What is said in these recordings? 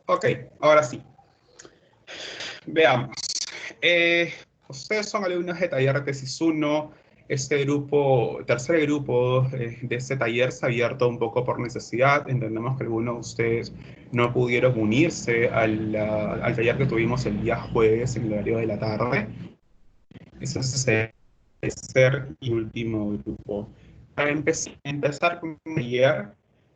Ok, ahora sí. Veamos. Ustedes son alumnos de taller tesis 1. Este grupo, tercer grupo de este taller se ha abierto un poco por necesidad. Entendemos que algunos de ustedes no pudieron unirse al taller que tuvimos el día jueves en el horario de la tarde. Ese es el tercer y último grupo. Para empezar con el taller,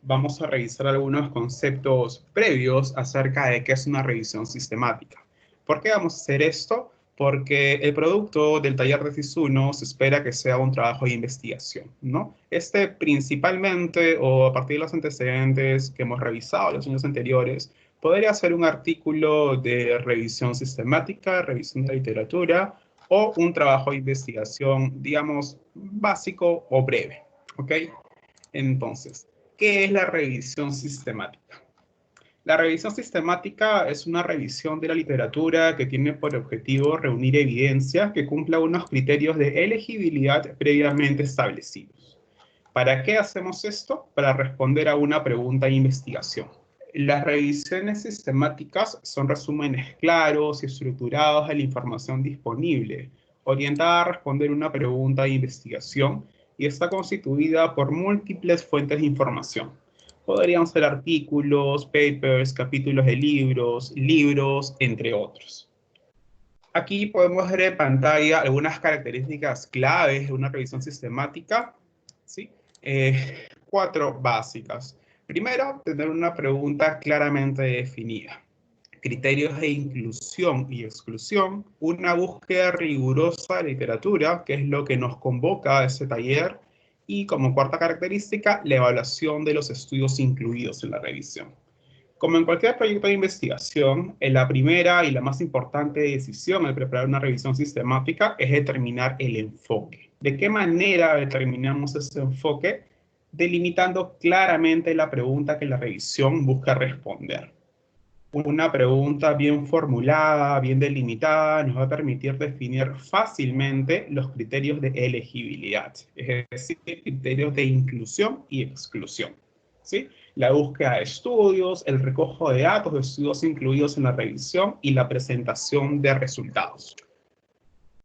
vamos a revisar algunos conceptos previos acerca de qué es una revisión sistemática. ¿Por qué vamos a hacer esto? Porque el producto del taller de tesis 1 se espera que sea un trabajo de investigación, ¿no? Este principalmente, o a partir de los antecedentes que hemos revisado en los años anteriores, podría ser un artículo de revisión sistemática, revisión de literatura, o un trabajo de investigación, digamos, básico o breve, ¿ok? Entonces, ¿qué es la revisión sistemática? La revisión sistemática es una revisión de la literatura que tiene por objetivo reunir evidencias que cumpla unos criterios de elegibilidad previamente establecidos. ¿Para qué hacemos esto? Para responder a una pregunta de investigación. Las revisiones sistemáticas son resúmenes claros y estructurados de la información disponible, orientada a responder una pregunta de investigación y está constituida por múltiples fuentes de información. Podrían ser artículos, papers, capítulos de libros, entre otros. Aquí podemos ver en pantalla algunas características claves de una revisión sistemática, ¿sí? 4 básicas. Primero, tener una pregunta claramente definida. Criterios de inclusión y exclusión. Una búsqueda rigurosa de literatura, que es lo que nos convoca a este taller. Y como cuarta característica, la evaluación de los estudios incluidos en la revisión. Como en cualquier proyecto de investigación, la primera y la más importante decisión al preparar una revisión sistemática es determinar el enfoque. ¿De qué manera determinamos ese enfoque? Delimitando claramente la pregunta que la revisión busca responder. Una pregunta bien formulada, bien delimitada, nos va a permitir definir fácilmente los criterios de elegibilidad, es decir, criterios de inclusión y exclusión, ¿sí? La búsqueda de estudios, el recojo de datos de estudios incluidos en la revisión y la presentación de resultados.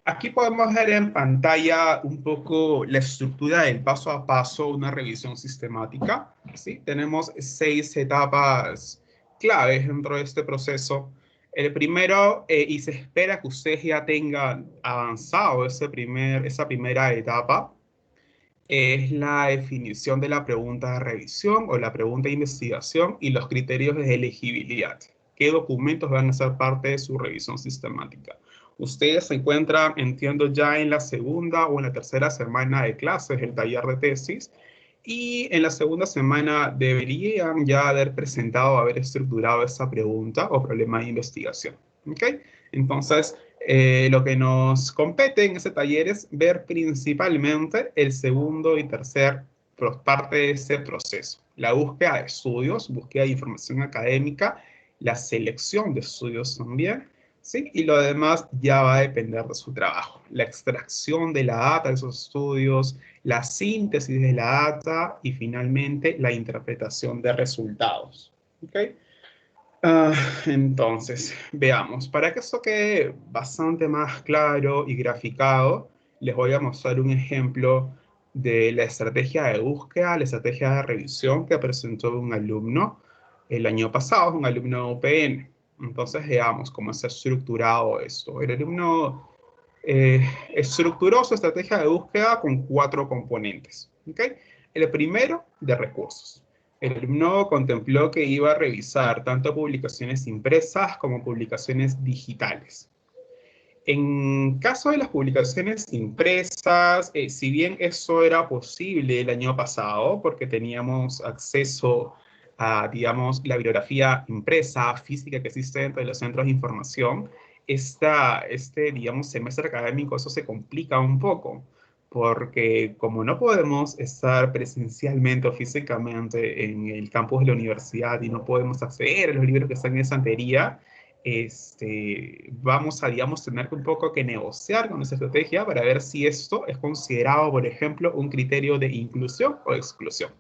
Aquí podemos ver en pantalla un poco la estructura del paso a paso de una revisión sistemática, ¿sí? Tenemos 6 etapas claves dentro de este proceso. El primero, y se espera que ustedes ya tengan avanzado esa primera etapa, es la definición de la pregunta de revisión o la pregunta de investigación y los criterios de elegibilidad. ¿Qué documentos van a ser parte de su revisión sistemática? Ustedes se encuentran, entiendo, ya en la segunda o en la tercera semana de clases del taller de tesis, y en la segunda semana deberían ya haber presentado, haber estructurado esa pregunta o problema de investigación. ¿Ok? Entonces, lo que nos compete en ese taller es ver principalmente el segundo y tercer parte de ese proceso. La búsqueda de estudios, búsqueda de información académica, la selección de estudios también, ¿sí? Y lo demás ya va a depender de su trabajo. La extracción de la data de esos estudios, la síntesis de la data y finalmente la interpretación de resultados. ¿Ok? Entonces, veamos. Para que esto quede bastante más claro y graficado, les voy a mostrar un ejemplo de la estrategia de búsqueda, la estrategia de revisión que presentó un alumno el año pasado, un alumno de UPN. Entonces, veamos cómo está estructurado esto. El alumno estructuró su estrategia de búsqueda con 4 componentes. ¿Okay? El primero, de recursos. El alumno contempló que iba a revisar tanto publicaciones impresas como publicaciones digitales. En caso de las publicaciones impresas, si bien eso era posible el año pasado, porque teníamos acceso a, digamos, la bibliografía impresa, física que existe dentro de los centros de información, digamos, semestre académico eso se complica un poco, porque como no podemos estar presencialmente o físicamente en el campus de la universidad y no podemos acceder a los libros que están en estantería, vamos a, digamos, tener un poco que negociar con esa estrategia para ver si esto es considerado, por ejemplo, un criterio de inclusión o exclusión.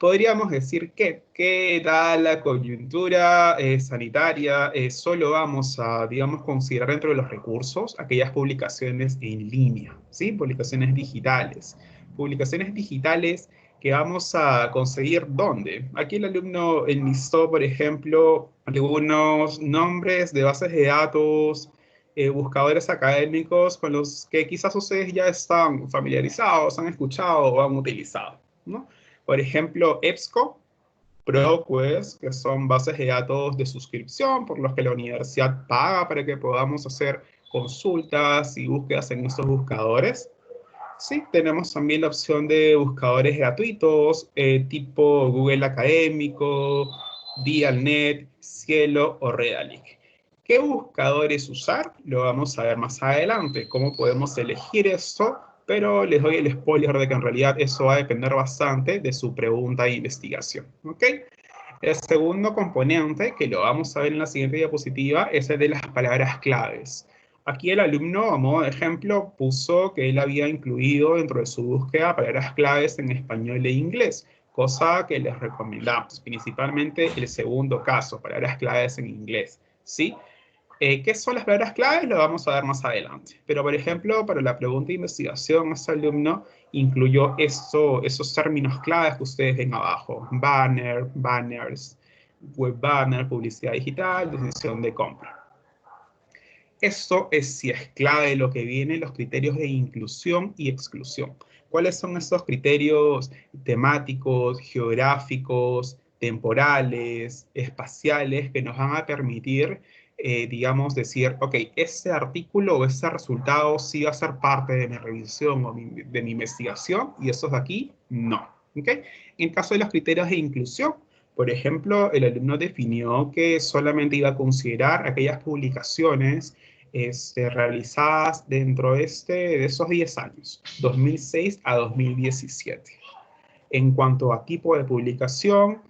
podríamos decir que dada la coyuntura sanitaria, solo vamos a, digamos, considerar dentro de los recursos aquellas publicaciones en línea, ¿sí? Publicaciones digitales. Publicaciones digitales que vamos a conseguir ¿dónde? Aquí el alumno enlistó, por ejemplo, algunos nombres de bases de datos, buscadores académicos con los que quizás ustedes ya están familiarizados, han escuchado o han utilizado, ¿no? Por ejemplo, EBSCO, ProQuest, que son bases de datos de suscripción por los que la universidad paga para que podamos hacer consultas y búsquedas en estos buscadores. Sí, tenemos también la opción de buscadores gratuitos, tipo Google Académico, Dialnet, Cielo o Redalyc. ¿Qué buscadores usar? Lo vamos a ver más adelante, cómo podemos elegir esto, pero les doy el spoiler de que en realidad eso va a depender bastante de su pregunta de investigación, ¿ok? El segundo componente, que lo vamos a ver en la siguiente diapositiva, es el de las palabras claves. Aquí el alumno, a modo de ejemplo, puso que él había incluido dentro de su búsqueda palabras claves en español e inglés, cosa que les recomendamos, principalmente el segundo caso, palabras claves en inglés, ¿sí? ¿Qué son las palabras claves? Lo vamos a ver más adelante. Pero, por ejemplo, para la pregunta de investigación, este alumno incluyó esos términos claves que ustedes ven abajo. Banner, banners, web banner, publicidad digital, decisión de compra. Esto es si es clave lo que viene, los criterios de inclusión y exclusión. ¿Cuáles son estos criterios temáticos, geográficos, temporales, espaciales que nos van a permitir, digamos, decir, ok, este artículo o este resultado sí va a ser parte de mi revisión o de mi investigación y esos de aquí no? ¿Ok? En caso de los criterios de inclusión, por ejemplo, el alumno definió que solamente iba a considerar aquellas publicaciones realizadas dentro de esos 10 años, 2006 a 2017. En cuanto a tipo de publicación,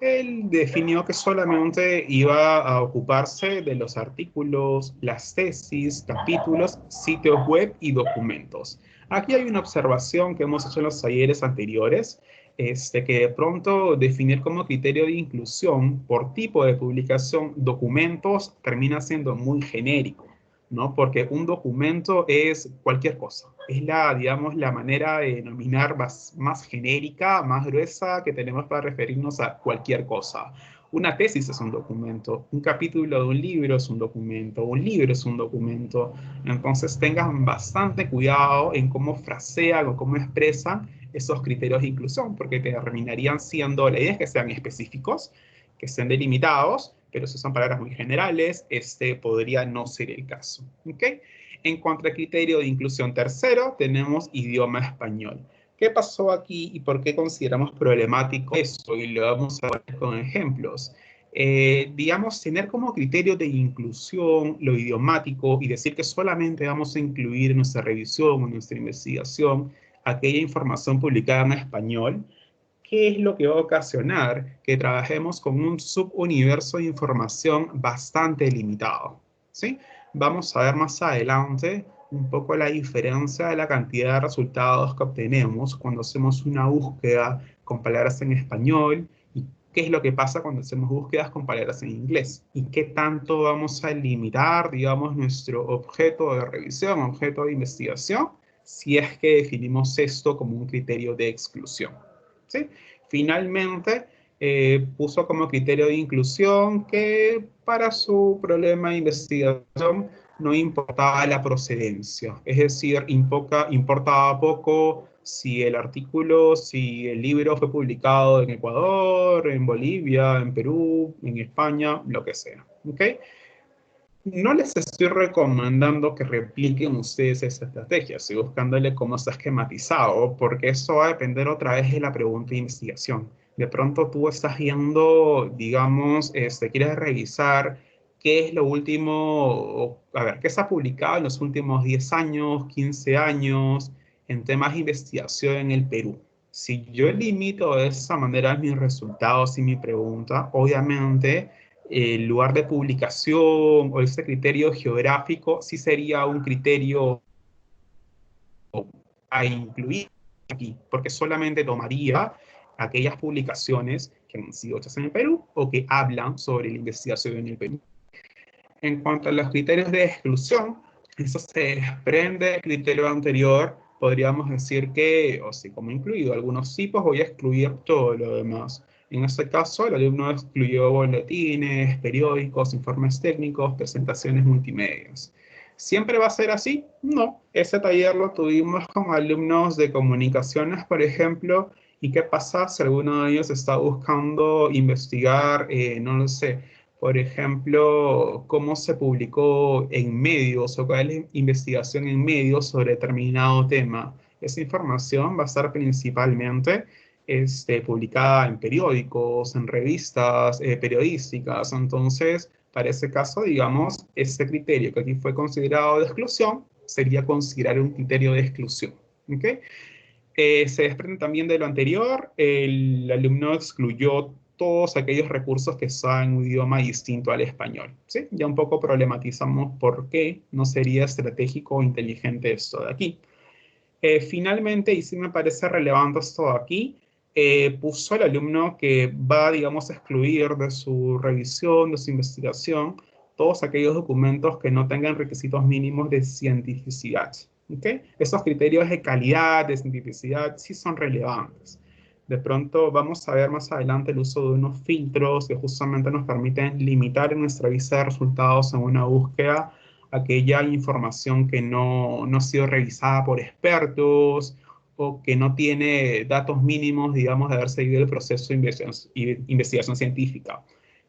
él definió que solamente iba a ocuparse de los artículos, las tesis, capítulos, sitios web y documentos. Aquí hay una observación que hemos hecho en los talleres anteriores, que de pronto definir como criterio de inclusión por tipo de publicación documentos termina siendo muy genérico, ¿no? Porque un documento es cualquier cosa. Es digamos, la manera de denominar más genérica, más gruesa que tenemos para referirnos a cualquier cosa. Una tesis es un documento, un capítulo de un libro es un documento, un libro es un documento. Entonces tengan bastante cuidado en cómo frasean o cómo expresan esos criterios de inclusión, porque terminarían siendo, la idea es que sean específicos, que estén delimitados, pero si son palabras muy generales, podría no ser el caso. ¿Ok? En cuanto al criterio de inclusión tercero, tenemos idioma español. ¿Qué pasó aquí y por qué consideramos problemático eso? Y lo vamos a ver con ejemplos. Digamos, tener como criterio de inclusión lo idiomático y decir que solamente vamos a incluir en nuestra revisión o nuestra investigación aquella información publicada en español, ¿qué es lo que va a ocasionar que trabajemos con un subuniverso de información bastante limitado? ¿Sí? Vamos a ver más adelante un poco la diferencia de la cantidad de resultados que obtenemos cuando hacemos una búsqueda con palabras en español y qué es lo que pasa cuando hacemos búsquedas con palabras en inglés y qué tanto vamos a limitar, digamos, nuestro objeto de revisión, objeto de investigación, si es que definimos esto como un criterio de exclusión. ¿Sí? Finalmente, puso como criterio de inclusión que para su problema de investigación no importaba la procedencia, es decir, importaba poco si el artículo, si el libro fue publicado en Ecuador, en Bolivia, en Perú, en España, lo que sea. ¿Ok? No les estoy recomendando que repliquen ustedes esa estrategia, estoy buscándole cómo está esquematizado, porque eso va a depender otra vez de la pregunta de investigación. De pronto tú estás viendo, digamos, quieres revisar qué es lo último, a ver, qué se ha publicado en los últimos 10 años, 15 años, en temas de investigación en el Perú. Si yo limito de esa manera mis resultados y mi pregunta, obviamente el lugar de publicación o ese criterio geográfico sí sería un criterio a incluir aquí, porque solamente tomaría aquellas publicaciones que han sido hechas en el Perú o que hablan sobre la investigación en el Perú. En cuanto a los criterios de exclusión, eso se desprende del criterio anterior. Podríamos decir que, o sí, como he incluido algunos tipos, voy a excluir todo lo demás. En este caso, el alumno excluyó boletines, periódicos, informes técnicos, presentaciones multimedias. ¿Siempre va a ser así? No. Ese taller lo tuvimos con alumnos de comunicaciones, por ejemplo. ¿Y qué pasa si alguno de ellos está buscando investigar, no lo sé, por ejemplo, cómo se publicó en medios o cuál es la investigación en medios sobre determinado tema? Esa información va a estar principalmente publicada en periódicos, en revistas periodísticas. Entonces, para ese caso, digamos, ese criterio que aquí fue considerado de exclusión sería considerar un criterio de exclusión. ¿Okay? Se desprende también de lo anterior, el alumno excluyó todos aquellos recursos que son en un idioma distinto al español. ¿Sí? Ya un poco problematizamos por qué no sería estratégico o inteligente esto de aquí. Finalmente, y sí me parece relevante esto de aquí, puso el alumno que va, digamos, a excluir de su revisión, de su investigación, todos aquellos documentos que no tengan requisitos mínimos de cientificidad. ¿Okay? Esos criterios de calidad, de cientificidad, sí son relevantes. De pronto vamos a ver más adelante el uso de unos filtros que justamente nos permiten limitar en nuestra vista de resultados en una búsqueda aquella información que no ha sido revisada por expertos o que no tiene datos mínimos, digamos, de haber seguido el proceso de investigación científica.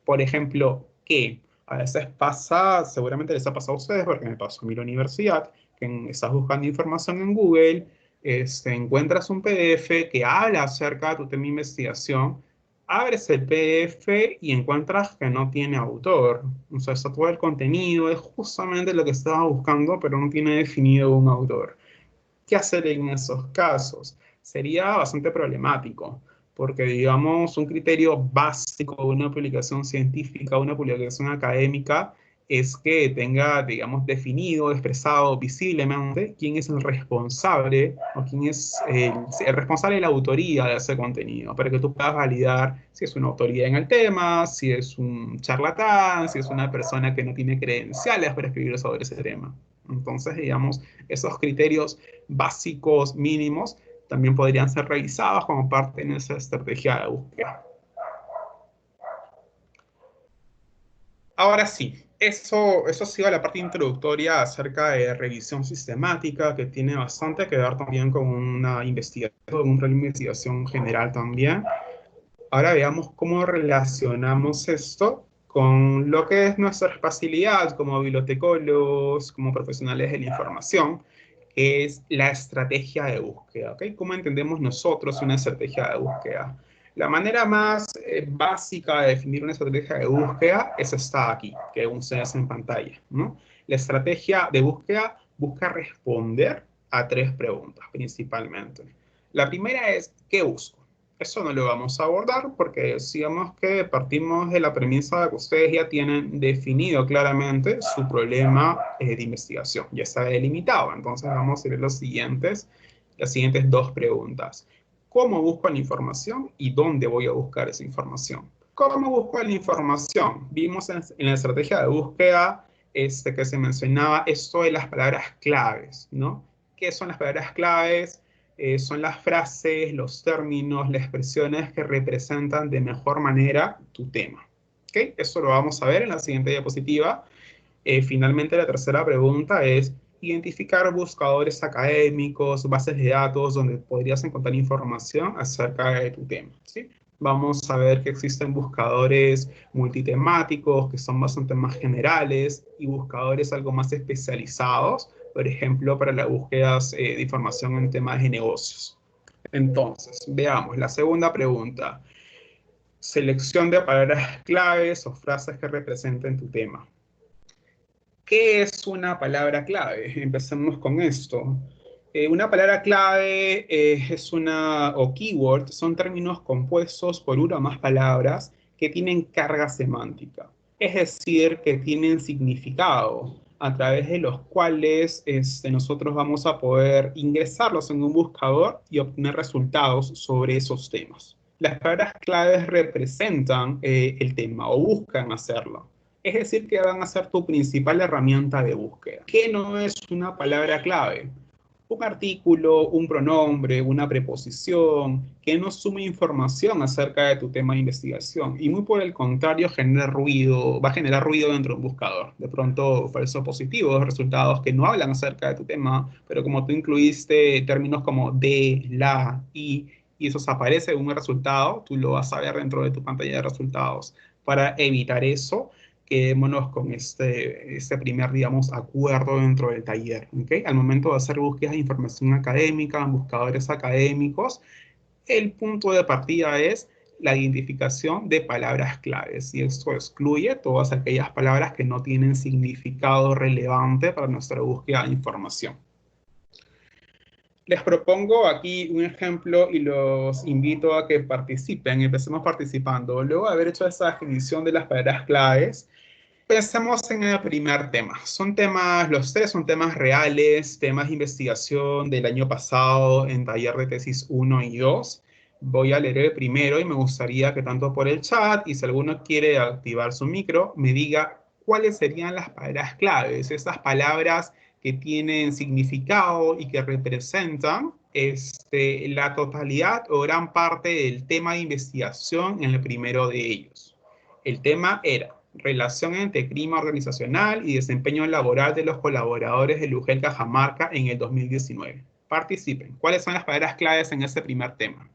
Por ejemplo, que a veces pasa, seguramente les ha pasado a ustedes, porque me pasó a mí en la universidad, que estás buscando información en Google, encuentras un PDF que habla acerca de tu tema de investigación, abres el PDF y encuentras que no tiene autor. O sea, está todo el contenido, es justamente lo que estaba buscando, pero no tiene definido un autor. ¿Qué hacer en esos casos? Sería bastante problemático, porque digamos, un criterio básico de una publicación científica, una publicación académica, es que tenga, digamos, definido, expresado visiblemente quién es el responsable o quién es el responsable de la autoría de ese contenido, para que tú puedas validar si es una autoría en el tema, si es un charlatán, si es una persona que no tiene credenciales para escribir sobre ese tema. Entonces, digamos, esos criterios básicos mínimos también podrían ser revisados como parte de nuestra estrategia de búsqueda. Ahora sí, eso ha sido la parte introductoria acerca de revisión sistemática, que tiene bastante que ver también con una investigación, una investigación general también. Ahora veamos cómo relacionamos esto con lo que es nuestra facilidad como bibliotecólogos, como profesionales de la información, que es la estrategia de búsqueda. ¿Okay? ¿Cómo entendemos nosotros una estrategia de búsqueda? La manera más básica de definir una estrategia de búsqueda es esta aquí, que ustedes en pantalla, ¿no? La estrategia de búsqueda busca responder a tres preguntas principalmente. La primera es, ¿qué busco? Eso no lo vamos a abordar porque decíamos que partimos de la premisa de que ustedes ya tienen definido claramente su problema de investigación, ya está delimitado. Entonces vamos a ver las siguientes dos preguntas. ¿Cómo busco la información y dónde voy a buscar esa información? ¿Cómo busco la información? Vimos en la estrategia de búsqueda que se mencionaba esto de las palabras claves, ¿no? ¿Qué son las palabras claves? Son las frases, los términos, las expresiones que representan de mejor manera tu tema. ¿Okay? Eso lo vamos a ver en la siguiente diapositiva. Finalmente, la tercera pregunta es identificar buscadores académicos, bases de datos donde podrías encontrar información acerca de tu tema. ¿Sí? Vamos a ver que existen buscadores multitemáticos que son bastante más generales y buscadores algo más especializados, por ejemplo, para las búsquedas de información en temas de negocios. Entonces, veamos la segunda pregunta. Selección de palabras claves o frases que representen tu tema. ¿Qué es una palabra clave? Empecemos con esto. Una palabra clave o keyword, son términos compuestos por una o más palabras que tienen carga semántica. Es decir, que tienen significado a través de los cuales nosotros vamos a poder ingresarlos en un buscador y obtener resultados sobre esos temas. Las palabras claves representan el tema o buscan hacerlo. Es decir, que van a ser tu principal herramienta de búsqueda. ¿Qué no es una palabra clave? Un artículo, un pronombre, una preposición, que no sume información acerca de tu tema de investigación y muy por el contrario genera ruido, va a generar ruido dentro de un buscador. De pronto falsos positivos, resultados que no hablan acerca de tu tema, pero como tú incluiste términos como de, la, y eso aparece en un resultado, tú lo vas a ver dentro de tu pantalla de resultados. Para evitar eso, quedémonos con este primer, digamos, acuerdo dentro del taller, ¿okay? Al momento de hacer búsquedas de información académica, en buscadores académicos, el punto de partida es la identificación de palabras claves y esto excluye todas aquellas palabras que no tienen significado relevante para nuestra búsqueda de información. Les propongo aquí un ejemplo y los invito a que participen. Empecemos participando. Luego de haber hecho esa definición de las palabras claves, pensemos en el primer tema. Son temas, los tres son temas reales, temas de investigación del año pasado en taller de tesis 1 y 2. Voy a leer el primero y me gustaría que tanto por el chat y si alguno quiere activar su micro, me diga cuáles serían las palabras claves, esas palabras que tienen significado y que representan la totalidad o gran parte del tema de investigación en el primero de ellos. El tema era relación entre clima organizacional y desempeño laboral de los colaboradores de Lugel Cajamarca en el 2019. Participen. ¿Cuáles son las palabras claves en ese primer tema?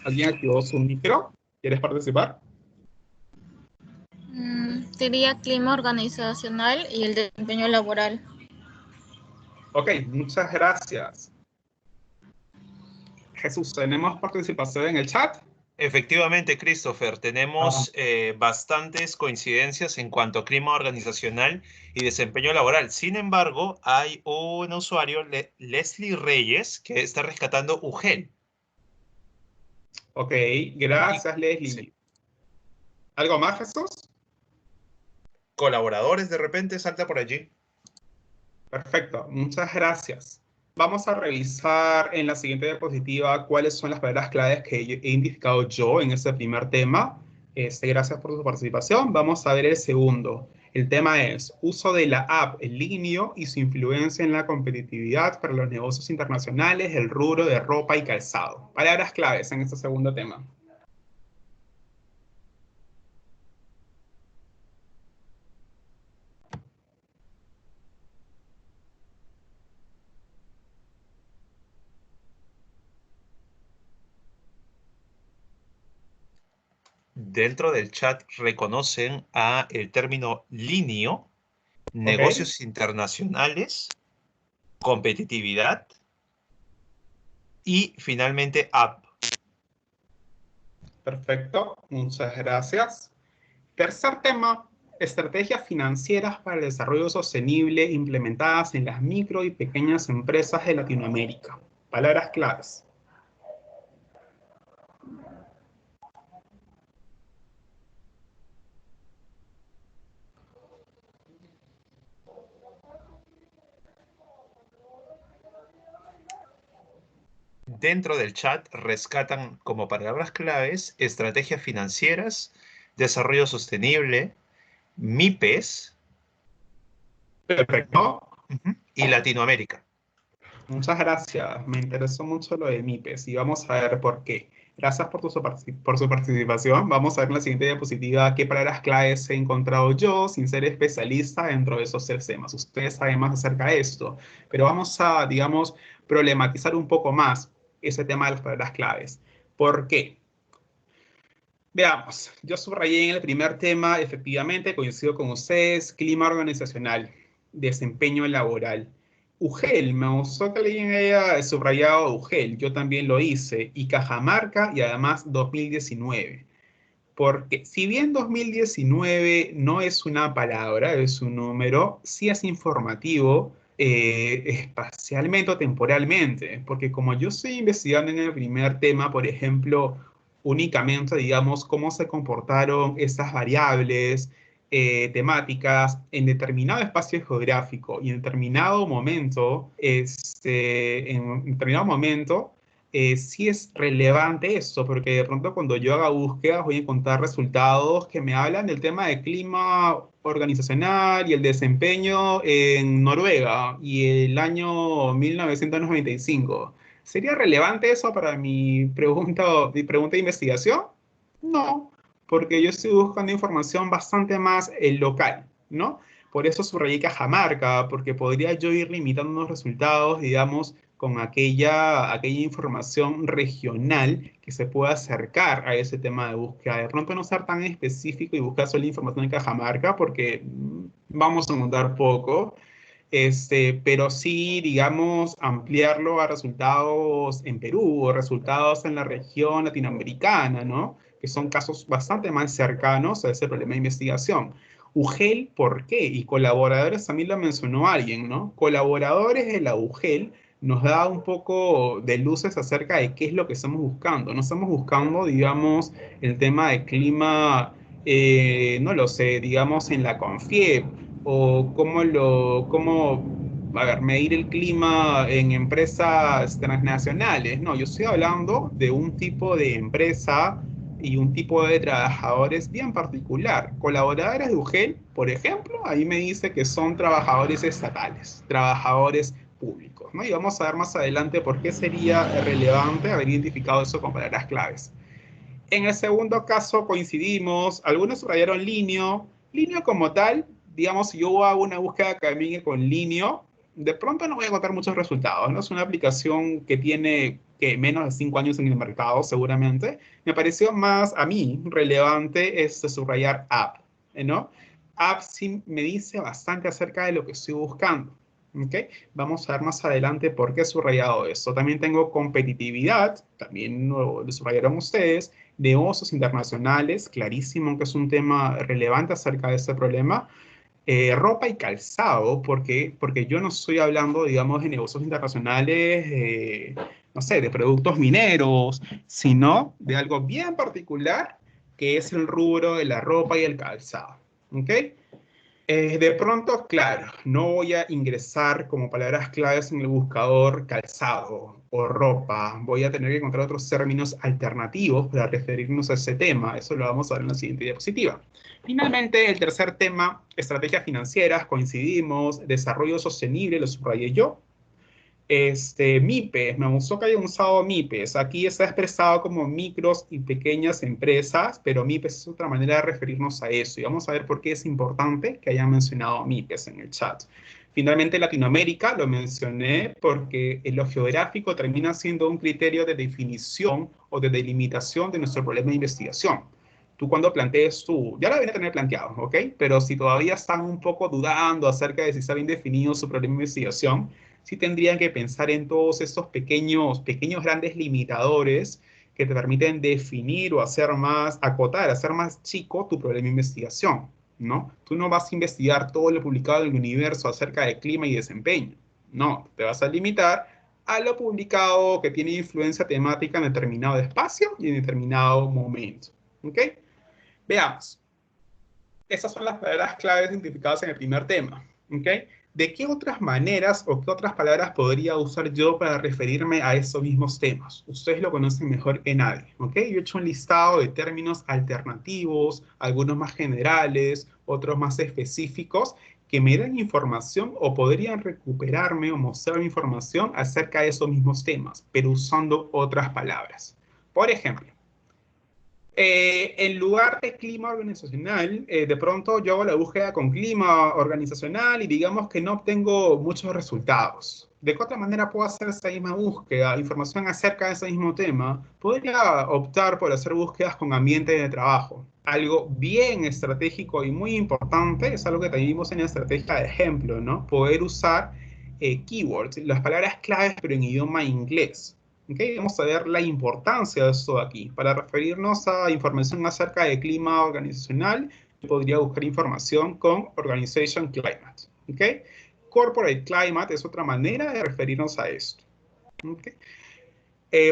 ¿Alguien activó su micro? ¿Quieres participar? Sería clima organizacional y el desempeño laboral. Ok, muchas gracias. Jesús, ¿tenemos participación en el chat? Efectivamente, Christopher, tenemos bastantes coincidencias en cuanto a clima organizacional y desempeño laboral. Sin embargo, hay un usuario, Leslie Reyes, que está rescatando UGEL. Ok, gracias, Leslie. Sí. ¿Algo más, Jesús? Colaboradores, de repente, salta por allí. Perfecto, muchas gracias. Vamos a revisar en la siguiente diapositiva cuáles son las palabras claves que he identificado yo en ese primer tema. Gracias por su participación. Vamos a ver el segundo. El tema es uso de la app en línea y su influencia en la competitividad para los negocios internacionales, el rubro de ropa y calzado. Palabras claves en este segundo tema. Dentro del chat reconocen a el término linio, negocios internacionales, competitividad y finalmente app. Perfecto, muchas gracias. Tercer tema, estrategias financieras para el desarrollo sostenible implementadas en las micro y pequeñas empresas de Latinoamérica. Palabras claves. Dentro del chat rescatan como palabras claves estrategias financieras, desarrollo sostenible, MIPES. Perfecto. Y Latinoamérica. Muchas gracias. Me interesó mucho lo de MIPES y vamos a ver por qué. Gracias por su participación. Vamos a ver en la siguiente diapositiva qué palabras claves he encontrado yo sin ser especialista dentro de esos tres temas. Ustedes saben más acerca de esto, pero vamos a, digamos, problematizar un poco más ese tema de las palabras claves. ¿Por qué? Veamos, yo subrayé en el primer tema, efectivamente, coincido con ustedes, clima organizacional, desempeño laboral. UGEL, me gustó que alguien haya subrayado UGEL, yo también lo hice, y Cajamarca y además 2019. Porque si bien 2019 no es una palabra, es un número, sí es informativo espacialmente o temporalmente, porque como yo estoy investigando en el primer tema, por ejemplo, únicamente, digamos, cómo se comportaron estas variables temáticas en determinado espacio geográfico y en determinado momento, sí es relevante eso, porque de pronto cuando yo haga búsquedas voy a encontrar resultados que me hablan del tema de clima organizacional y el desempeño en Noruega y el año 1995. ¿Sería relevante eso para mi pregunta de investigación? No, porque yo estoy buscando información bastante más local, ¿no? Por eso subrayé Cajamarca, porque podría yo ir limitando los resultados, digamos, con aquella información regional que se pueda acercar a ese tema de búsqueda. De pronto no ser tan específico y buscar solo información en Cajamarca, porque vamos a encontrar poco. Pero sí, digamos, ampliarlo a resultados en Perú o resultados en la región latinoamericana, ¿no? Que son casos bastante más cercanos a ese problema de investigación. UGEL, ¿por qué? Y colaboradores también lo mencionó alguien, ¿no? Colaboradores de la UGEL nos da un poco de luces acerca de qué es lo que estamos buscando. No estamos buscando, digamos, el tema de clima, no lo sé, digamos, en la CONFIEP, o a ver, medir el clima en empresas transnacionales. No, yo estoy hablando de un tipo de empresa y un tipo de trabajadores bien particular. Colaboradores de UGEL, por ejemplo, ahí me dice que son trabajadores estatales, trabajadores públicos, ¿no? Y vamos a ver más adelante por qué sería relevante haber identificado eso con palabras claves. En el segundo caso coincidimos, algunos subrayaron Linio. Linio como tal, digamos, si yo hago una búsqueda académica con Linio, de pronto no voy a encontrar muchos resultados, ¿no? Es una aplicación que tiene menos de 5 años en el mercado, seguramente. Me pareció más, a mí, relevante subrayar App, ¿no? App sí me dice bastante acerca de lo que estoy buscando, ¿ok? Vamos a ver más adelante por qué he subrayado esto. También tengo competitividad, también lo subrayaron ustedes, negocios internacionales, clarísimo que es un tema relevante acerca de este problema. Ropa y calzado, porque yo no estoy hablando, digamos, de negocios internacionales, no sé, de productos mineros, sino de algo bien particular, que es el rubro de la ropa y el calzado. ¿Ok? De pronto, claro, no voy a ingresar como palabras claves en el buscador calzado o ropa. Voy a tener que encontrar otros términos alternativos para referirnos a ese tema. Eso lo vamos a ver en la siguiente diapositiva. Finalmente, el tercer tema, estrategias financieras, coincidimos, desarrollo sostenible, lo subrayé yo. MIPES, me gustó que hayan usado MIPES. Aquí está expresado como micros y pequeñas empresas, pero MIPES es otra manera de referirnos a eso. Y vamos a ver por qué es importante que hayan mencionado MIPES en el chat. Finalmente, Latinoamérica, lo mencioné porque lo geográfico termina siendo un criterio de definición o de delimitación de nuestro problema de investigación. Tú cuando plantees ya lo deberías tener planteado, ¿ok? Pero si todavía están un poco dudando acerca de si está bien definido su problema de investigación, sí tendrían que pensar en todos estos pequeños grandes limitadores que te permiten definir o hacer más, acotar, hacer más chico tu problema de investigación, ¿no? Tú no vas a investigar todo lo publicado en el universo acerca de clima y desempeño, no, te vas a limitar a lo publicado que tiene influencia temática en determinado espacio y en determinado momento, ¿ok? Veamos. Esas son las palabras claves identificadas en el primer tema, ¿ok? ¿De qué otras maneras o qué otras palabras podría usar yo para referirme a esos mismos temas? Ustedes lo conocen mejor que nadie, ¿ok? Yo he hecho un listado de términos alternativos, algunos más generales, otros más específicos, que me dan información o podrían recuperarme o mostrarme información acerca de esos mismos temas, pero usando otras palabras. Por ejemplo, en lugar de clima organizacional, de pronto yo hago la búsqueda con clima organizacional y digamos que no obtengo muchos resultados. ¿De qué otra manera puedo hacer esa misma búsqueda, información acerca de ese mismo tema? Podría optar por hacer búsquedas con ambiente de trabajo. Algo bien estratégico y muy importante, es algo que también vimos en la estrategia de ejemplo, ¿no? Poder usar keywords, las palabras claves, pero en idioma inglés. Okay, vamos a ver la importancia de esto aquí. Para referirnos a información acerca de clima organizacional, podría buscar información con Organization Climate. Okay. Corporate Climate es otra manera de referirnos a esto. Okay.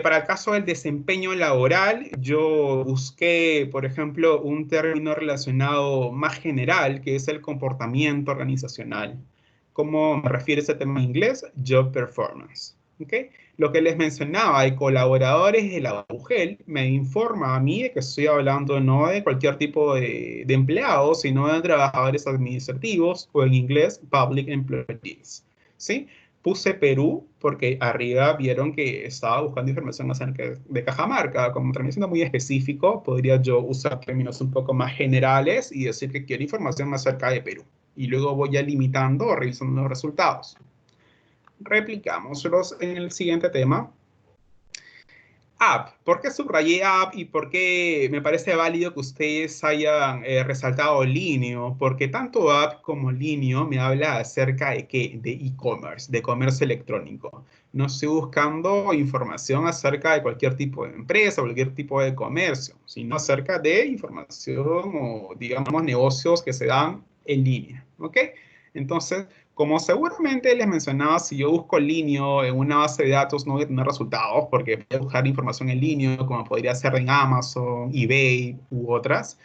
Para el caso del desempeño laboral, yo busqué, por ejemplo, un término relacionado más general, que es el comportamiento organizacional. ¿Cómo me refiero a ese tema en inglés? Job performance. ¿Ok? Lo que les mencionaba, de colaboradores de la UGEL, me informa a mí de que estoy hablando no de cualquier tipo de empleados, sino de trabajadores administrativos, o en inglés, public employees. ¿Sí? Puse Perú porque arriba vieron que estaba buscando información acerca de Cajamarca. Como también siendo muy específico, podría yo usar términos un poco más generales y decir que quiero información acerca de Perú. Y luego voy ya limitando o revisando los resultados. Replicámoslos en el siguiente tema. App. ¿Por qué subrayé app y por qué me parece válido que ustedes hayan resaltado Linio? Porque tanto app como Linio me habla acerca de qué? De e-commerce, de comercio electrónico. No estoy buscando información acerca de cualquier tipo de empresa, cualquier tipo de comercio, sino acerca de información o, digamos, negocios que se dan en línea. ¿Ok? Entonces, como seguramente les mencionaba, si yo busco Linio en una base de datos no voy a tener resultados porque voy a buscar información en línea como podría ser en Amazon, eBay u otras.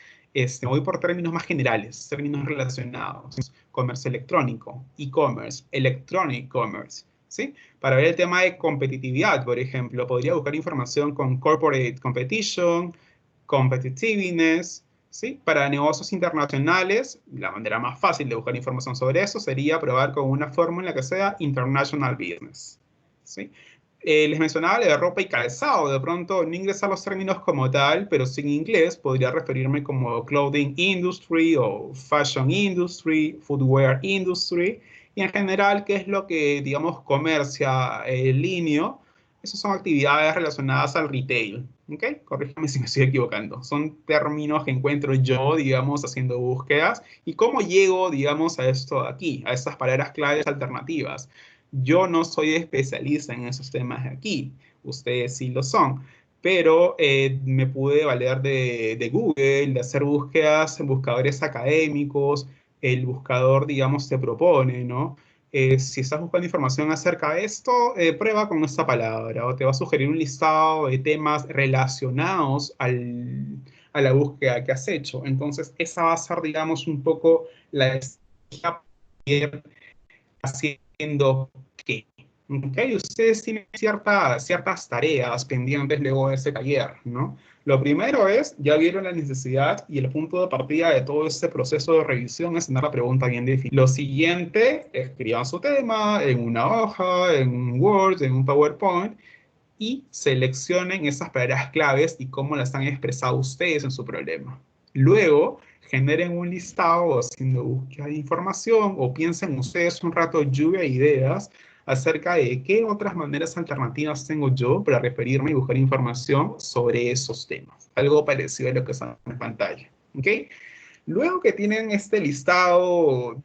Voy por términos más generales, términos relacionados. Comercio electrónico, e-commerce, electronic commerce. ¿Sí? Para ver el tema de competitividad, por ejemplo, podría buscar información con corporate competition, competitiveness, ¿sí? Para negocios internacionales, la manera más fácil de buscar información sobre eso sería probar con una fórmula que sea International Business. ¿Sí? Les mencionaba de ropa y calzado. De pronto, no ingresar los términos como tal, pero sin inglés podría referirme como clothing industry o fashion industry, footwear industry. Y en general, ¿qué es lo que, digamos, comercia Linio? Esas son actividades relacionadas al retail. ¿Ok? Corrígeme si me estoy equivocando. Son términos que encuentro yo, digamos, haciendo búsquedas. ¿Y cómo llego, digamos, a esto de aquí, a estas palabras claves alternativas? Yo no soy especialista en esos temas de aquí. Ustedes sí lo son. Pero me pude valer de Google, de hacer búsquedas en buscadores académicos. El buscador, digamos, te propone, ¿no? Si estás buscando información acerca de esto, prueba con esta palabra o te va a sugerir un listado de temas relacionados a la búsqueda que has hecho. Entonces, esa va a ser, digamos, un poco la estrategia haciendo que. ¿Okay? Ustedes tienen ciertas tareas pendientes luego de ese taller, ¿no? Lo primero es, ya vieron la necesidad y el punto de partida de todo este proceso de revisión es tener la pregunta bien definida. Lo siguiente, escriban su tema en una hoja, en un Word, en un PowerPoint y seleccionen esas palabras claves y cómo las han expresado ustedes en su problema. Luego, generen un listado haciendo búsqueda de información o piensen ustedes un rato lluvia de ideas acerca de qué otras maneras alternativas tengo yo para referirme y buscar información sobre esos temas. Algo parecido a lo que está en pantalla. ¿Ok? Luego que tienen este listado,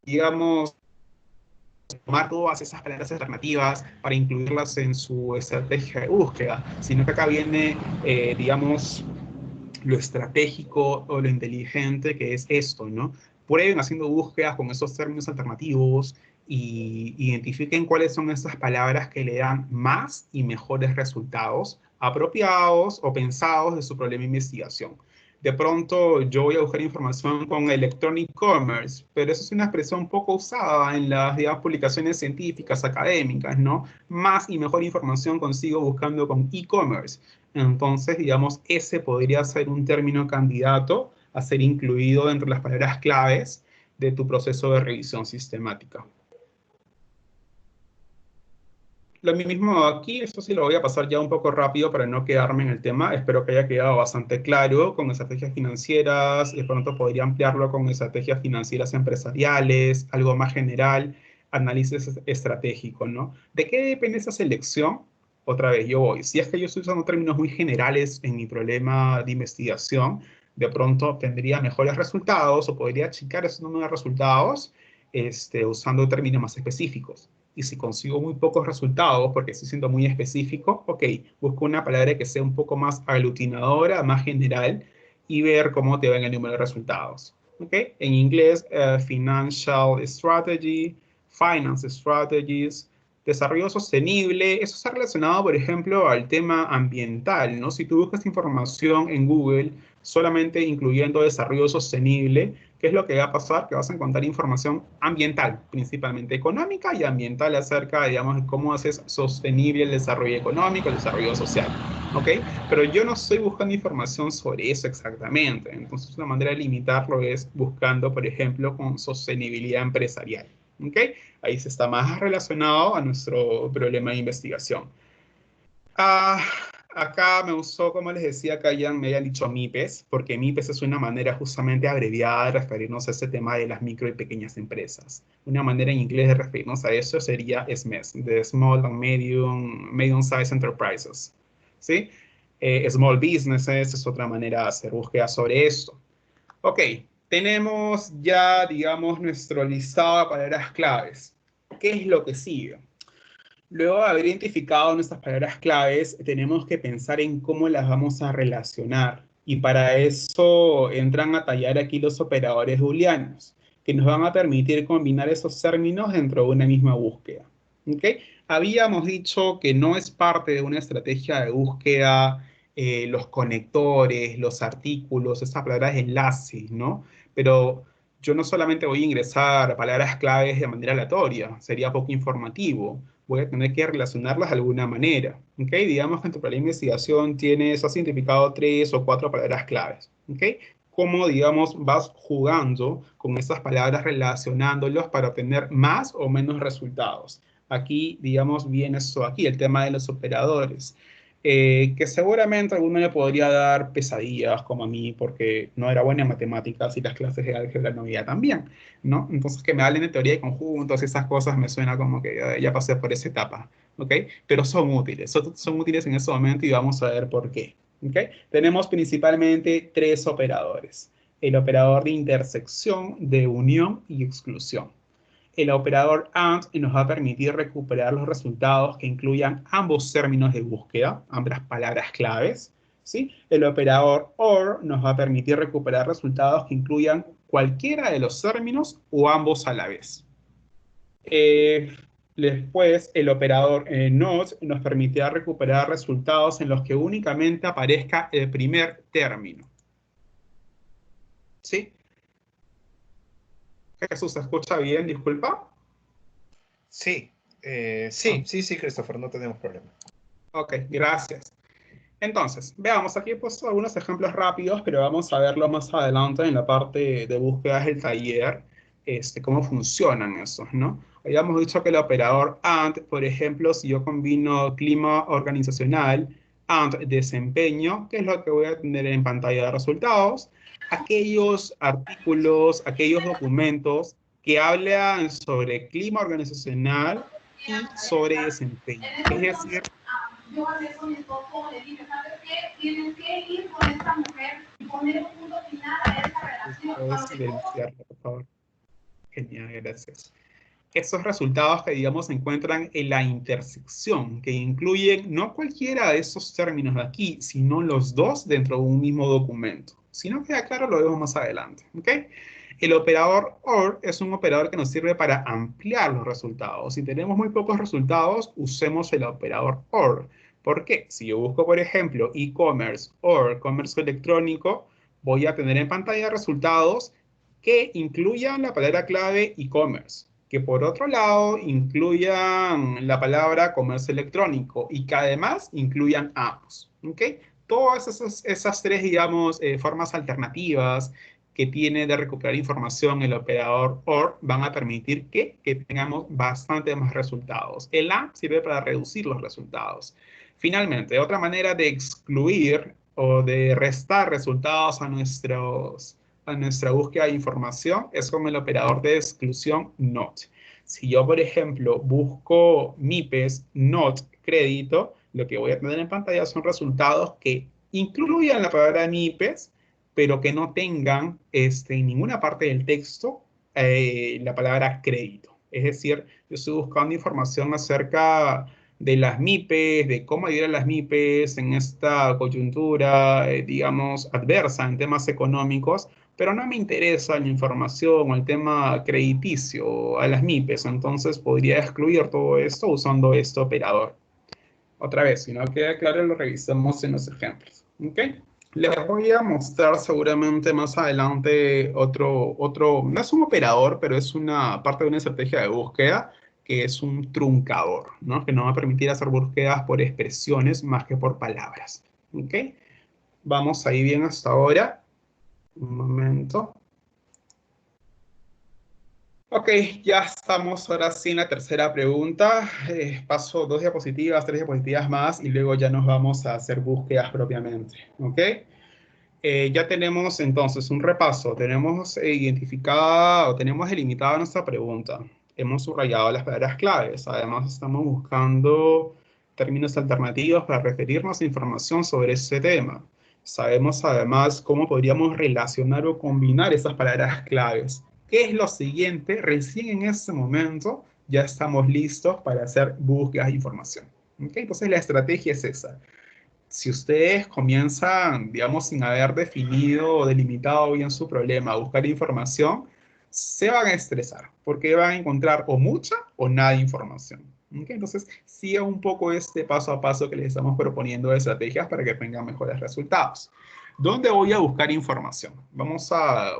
digamos, tomar todas esas palabras alternativas para incluirlas en su estrategia de búsqueda, sino que acá viene, digamos, lo estratégico o lo inteligente que es esto, ¿no? Prueben haciendo búsquedas con esos términos alternativos y identifiquen cuáles son esas palabras que le dan más y mejores resultados apropiados o pensados de su problema de investigación. De pronto yo voy a buscar información con electronic commerce, pero eso es una expresión poco usada en las, digamos, publicaciones científicas, académicas, ¿no? Más y mejor información consigo buscando con e-commerce. Entonces, digamos, ese podría ser un término candidato a ser incluido entre las palabras claves de tu proceso de revisión sistemática. Lo mismo aquí, esto sí lo voy a pasar ya un poco rápido para no quedarme en el tema. Espero que haya quedado bastante claro con estrategias financieras. De pronto podría ampliarlo con estrategias financieras empresariales, algo más general, análisis estratégico, ¿no? ¿De qué depende esa selección? Otra vez, yo voy. Si es que yo estoy usando términos muy generales en mi problema de investigación, de pronto tendría mejores resultados o podría achicar esos números de resultados usando términos más específicos. Y si consigo muy pocos resultados, porque estoy siendo muy específico, ok, busco una palabra que sea un poco más aglutinadora, más general, y ver cómo te va en el número de resultados. ¿Ok? En inglés, financial strategy, finance strategies, desarrollo sostenible, eso está relacionado, por ejemplo, al tema ambiental, ¿no? Si tú buscas información en Google solamente incluyendo desarrollo sostenible, ¿qué es lo que va a pasar? Que vas a encontrar información ambiental, principalmente económica y ambiental acerca, digamos, de cómo haces sostenible el desarrollo económico, el desarrollo social, ¿ok? Pero yo no estoy buscando información sobre eso exactamente, entonces una manera de limitarlo es buscando, por ejemplo, con sostenibilidad empresarial, ¿ok? Ahí se está más relacionado a nuestro problema de investigación. Ah, acá me gustó, como les decía, que me hayan dicho MIPES, porque MIPES es una manera justamente abreviada de referirnos a ese tema de las micro y pequeñas empresas. Una manera en inglés de referirnos a eso sería SMEs, de Small and Medium Size Enterprises. ¿Sí? Small Businesses es otra manera de hacer búsqueda sobre esto. Ok, tenemos ya, digamos, nuestro listado de palabras claves. ¿Qué es lo que sigue? Luego de haber identificado nuestras palabras claves, tenemos que pensar en cómo las vamos a relacionar. Y para eso entran a tallar aquí los operadores booleanos, que nos van a permitir combinar esos términos dentro de una misma búsqueda. ¿Ok? Habíamos dicho que no es parte de una estrategia de búsqueda los conectores, los artículos, esas palabras de enlace, ¿no? Pero yo no solamente voy a ingresar palabras claves de manera aleatoria, sería poco informativo, voy a tener que relacionarlas de alguna manera. ¿Ok? Digamos que en tu problema de investigación has identificado 3 o 4 palabras claves. ¿Ok? Cómo, digamos, vas jugando con esas palabras, relacionándolos para obtener más o menos resultados. Aquí, digamos, viene eso aquí, el tema de los operadores. Que seguramente alguno le podría dar pesadillas como a mí, porque no era buena en matemáticas y las clases de álgebra no había tan bien, ¿no? Entonces que me hablen de teoría de conjuntos y esas cosas me suena como que ya pasé por esa etapa, ¿ok? Pero son útiles, son útiles en ese momento y vamos a ver por qué, ¿ok? Tenemos principalmente 3 operadores. El operador de intersección, de unión y exclusión. El operador AND nos va a permitir recuperar los resultados que incluyan ambos términos de búsqueda, ambas palabras claves. ¿Sí? El operador OR nos va a permitir recuperar resultados que incluyan cualquiera de los términos o ambos a la vez. Después, el operador NOT nos permitirá recuperar resultados en los que únicamente aparezca el primer término. ¿Sí? Jesús, ¿se escucha bien? Disculpa. Sí, sí, Christopher, no tenemos problema. Ok, gracias. Entonces, veamos, aquí he puesto algunos ejemplos rápidos, pero vamos a verlos más adelante en la parte de búsquedas del taller, cómo funcionan esos, ¿no? Habíamos dicho que el operador AND, por ejemplo, si yo combino clima organizacional, AND desempeño, ¿qué es lo que voy a tener en pantalla de resultados? Aquellos artículos, aquellos documentos que hablan sobre clima organizacional y sobre desempeño. Es decir, yo hablé con mi esposo, le dije, ¿sabes qué? Tienes que ir con esta mujer y poner un punto final a esta relación. puedes silenciarlo, por favor. Genial, gracias. Esos resultados que, digamos, se encuentran en la intersección, que incluyen no cualquiera de esos términos de aquí, sino los dos dentro de un mismo documento. Si no queda claro, lo vemos más adelante. ¿Ok? El operador OR es un operador que nos sirve para ampliar los resultados. Si tenemos muy pocos resultados, usemos el operador OR. ¿Por qué? Si yo busco, por ejemplo, e-commerce o comercio electrónico, voy a tener en pantalla resultados que incluyan la palabra clave e-commerce, que por otro lado incluyan la palabra comercio electrónico y que además incluyan ambos. ¿Ok? Todas esas 3, digamos, formas alternativas que tiene de recuperar información el operador OR van a permitir que tengamos bastante más resultados. El AND sirve para reducir los resultados. Finalmente, otra manera de excluir o de restar resultados a nuestra búsqueda de información es con el operador de exclusión NOT. Si yo, por ejemplo, busco MIPES NOT crédito, lo que voy a tener en pantalla son resultados que incluyan la palabra MIPES, pero que no tengan en ninguna parte del texto la palabra crédito. Es decir, yo estoy buscando información acerca de las MIPES, de cómo ayudar a las MIPES en esta coyuntura, digamos, adversa en temas económicos, pero no me interesa la información o el tema crediticio a las MIPES, entonces podría excluir todo esto usando este operador. Otra vez, si no queda claro, lo revisamos en los ejemplos. ¿Ok? Les voy a mostrar seguramente más adelante otro, no es un operador, pero es una parte de una estrategia de búsqueda, que es un truncador, ¿no? Que nos va a permitir hacer búsquedas por expresiones más que por palabras. ¿Ok? Vamos ahí bien hasta ahora. Un momento. Ok, ya estamos ahora sí en la tercera pregunta. Paso 2 diapositivas, 3 diapositivas más y luego ya nos vamos a hacer búsquedas propiamente. ¿Ok? Ya tenemos entonces un repaso. Tenemos identificada o tenemos delimitada nuestra pregunta. Hemos subrayado las palabras claves. Además, estamos buscando términos alternativos para referirnos a información sobre ese tema. Sabemos además cómo podríamos relacionar o combinar esas palabras claves. ¿Qué es lo siguiente? Recién en este momento ya estamos listos para hacer búsquedas de información. ¿Ok? Entonces la estrategia es esa. Si ustedes comienzan, digamos, sin haber definido o delimitado bien su problema, a buscar información, se van a estresar porque van a encontrar o mucha o nada de información. ¿Ok? Entonces, siga un poco este paso a paso que les estamos proponiendo de estrategias para que tengan mejores resultados. ¿Dónde voy a buscar información? Vamos a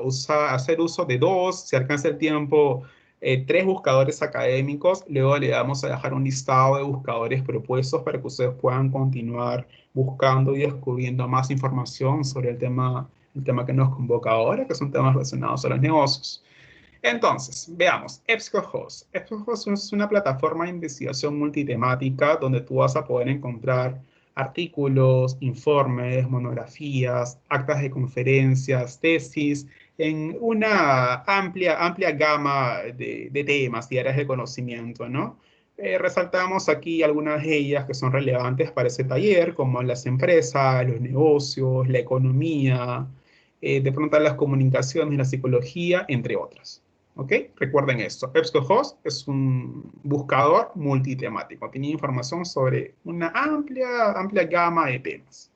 hacer uso de dos, si alcanza el tiempo, 3 buscadores académicos. Luego le vamos a dejar un listado de buscadores propuestos para que ustedes puedan continuar buscando y descubriendo más información sobre el tema que nos convoca ahora, que son temas relacionados a los negocios. Entonces, veamos, EBSCOhost. EBSCOhost es una plataforma de investigación multitemática donde tú vas a poder encontrar artículos, informes, monografías, actas de conferencias, tesis, en una amplia gama de temas y áreas de conocimiento, ¿no? Resaltamos aquí algunas de ellas que son relevantes para ese taller, como las empresas, los negocios, la economía, de pronto las comunicaciones, la psicología, entre otras. ¿Ok? Recuerden esto. EBSCOhost es un buscador multitemático. Tiene información sobre una amplia gama de temas.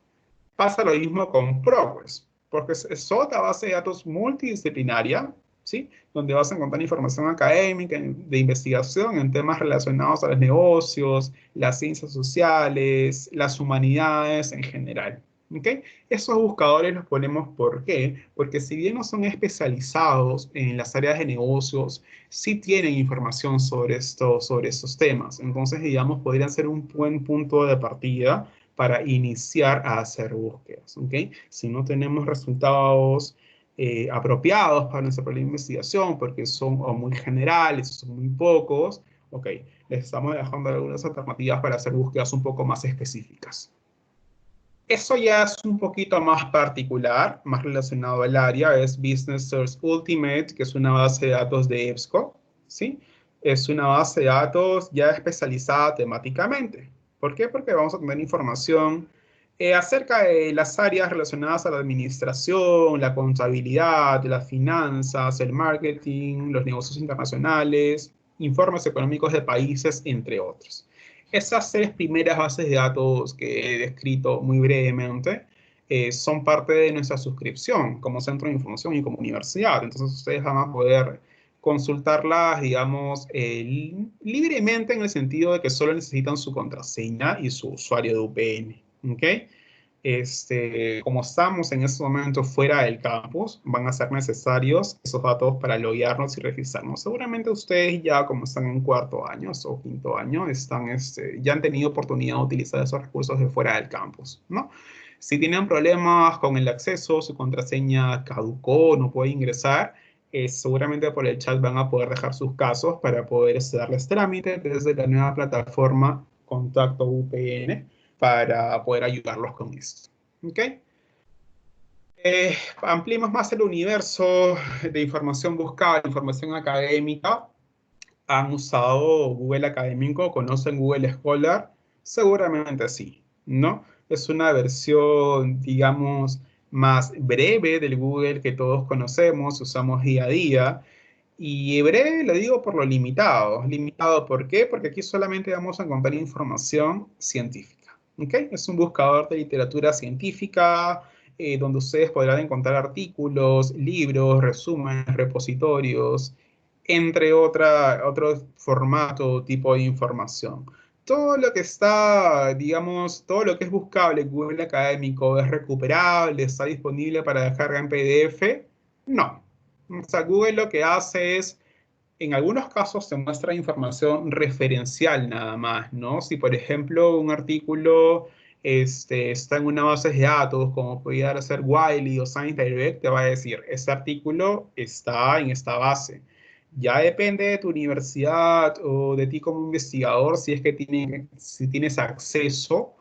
Pasa lo mismo con Progress, porque es otra base de datos multidisciplinaria, ¿sí? Donde vas a encontrar información académica, de investigación en temas relacionados a los negocios, las ciencias sociales, las humanidades en general. ¿Okay? Esos buscadores los ponemos ¿por qué? Porque si bien no son especializados en las áreas de negocios, sí tienen información sobre estos temas. Entonces, digamos, podrían ser un buen punto de partida para iniciar a hacer búsquedas. ¿Okay? Si no tenemos resultados apropiados para nuestra propia investigación, porque son o muy generales o son muy pocos, ok, les estamos dejando algunas alternativas para hacer búsquedas un poco más específicas. Eso ya es un poquito más particular, más relacionado al área, es Business Source Ultimate, que es una base de datos de EBSCO, ¿sí? Es una base de datos ya especializada temáticamente. ¿Por qué? Porque vamos a tener información acerca de las áreas relacionadas a la administración, la contabilidad, las finanzas, el marketing, los negocios internacionales, informes económicos de países, entre otros. Esas 3 primeras bases de datos que he descrito muy brevemente son parte de nuestra suscripción como centro de información y como universidad. Entonces ustedes van a poder consultarlas, digamos, libremente en el sentido de que solo necesitan su contraseña y su usuario de VPN. ¿Ok? Como estamos en este momento fuera del campus, van a ser necesarios esos datos para loguearnos y registrarnos. Seguramente ustedes ya, como están en 4º año o 5º año, ya han tenido oportunidad de utilizar esos recursos de fuera del campus, ¿no? Si tienen problemas con el acceso, su contraseña caducó, no puede ingresar, seguramente por el chat van a poder dejar sus casos para poder darles trámite desde la nueva plataforma Contacto VPN, para poder ayudarlos con esto. ¿Ok? Ampliemos más el universo de información buscada, información académica. ¿Han usado Google Académico? ¿Conocen Google Scholar? Seguramente sí, ¿no? Es una versión, digamos, más breve del Google que todos conocemos, usamos día a día. Y breve lo digo por lo limitado. ¿Limitado por qué? Porque aquí solamente vamos a encontrar información científica. ¿Ok? Es un buscador de literatura científica donde ustedes podrán encontrar artículos, libros, resúmenes, repositorios, entre otro formato o tipo de información. Todo lo que está, digamos, todo lo que es buscable en Google Académico es recuperable, está disponible para descarga en PDF. No. O sea, Google lo que hace es, en algunos casos, te muestra información referencial nada más, ¿no? Si, por ejemplo, un artículo está en una base de datos, como podría ser Wiley o ScienceDirect, te va a decir, este artículo está en esta base. Ya depende de tu universidad o de ti como investigador si es que si tienes acceso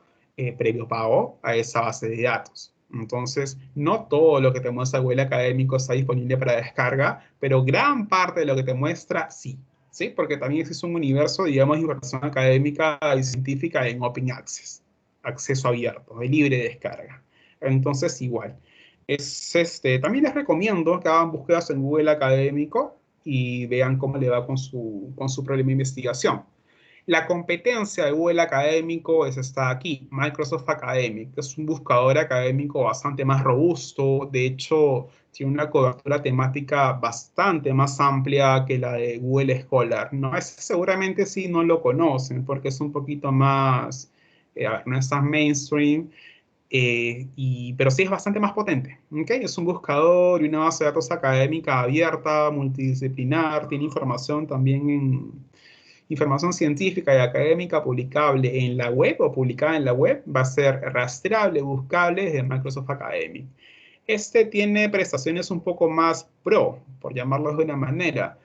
previo pago a esa base de datos. Entonces, no todo lo que te muestra Google Académico está disponible para descarga, pero gran parte de lo que te muestra sí, ¿sí? Porque también existe un universo, digamos, de información académica y científica en Open Access, acceso abierto, de libre descarga. Entonces, igual. También les recomiendo que hagan búsquedas en Google Académico y vean cómo le va con su problema de investigación. La competencia de Google Académico está aquí, Microsoft Academic, que es un buscador académico bastante más robusto, de hecho tiene una cobertura temática bastante más amplia que la de Google Scholar. No, seguramente sí no lo conocen porque es un poquito más, a ver, no es tan mainstream, pero sí es bastante más potente. ¿Okay? Es un buscador y una base de datos académica abierta, multidisciplinar, tiene información también información científica y académica publicable en la web o publicada en la web va a ser rastreable, buscable desde Microsoft Academic. Este tiene prestaciones un poco más pro, por llamarlo de una manera.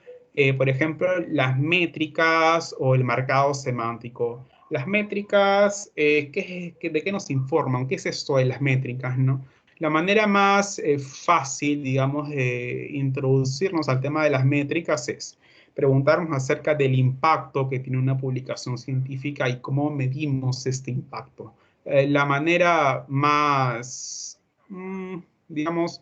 Por ejemplo, las métricas o el marcado semántico. Las métricas, ¿de qué nos informan? ¿Qué es esto de las métricas, no? La manera más fácil, digamos, de introducirnos al tema de las métricas es preguntarnos acerca del impacto que tiene una publicación científica y cómo medimos este impacto. La manera más, digamos,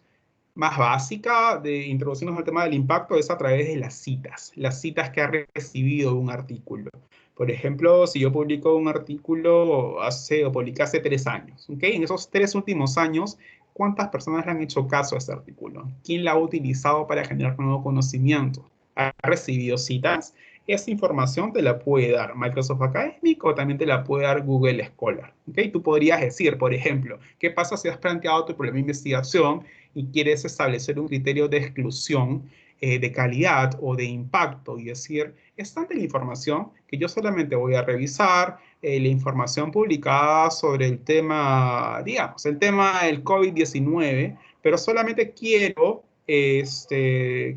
más básica de introducirnos al tema del impacto es a través de las citas que ha recibido un artículo. Por ejemplo, si yo publico un artículo o publiqué hace 3 años, ¿ok? En esos 3 últimos años, ¿cuántas personas le han hecho caso a este artículo? ¿Quién la ha utilizado para generar nuevo conocimiento? ¿Ha recibido citas? Esa información te la puede dar Microsoft Academic o también te la puede dar Google Scholar. ¿Okay? Tú podrías decir, por ejemplo, ¿qué pasa si has planteado tu problema de investigación y quieres establecer un criterio de exclusión de calidad o de impacto y decir, es tanta la información que yo solamente voy a revisar la información publicada sobre el tema, digamos, el tema del COVID-19, pero solamente quiero que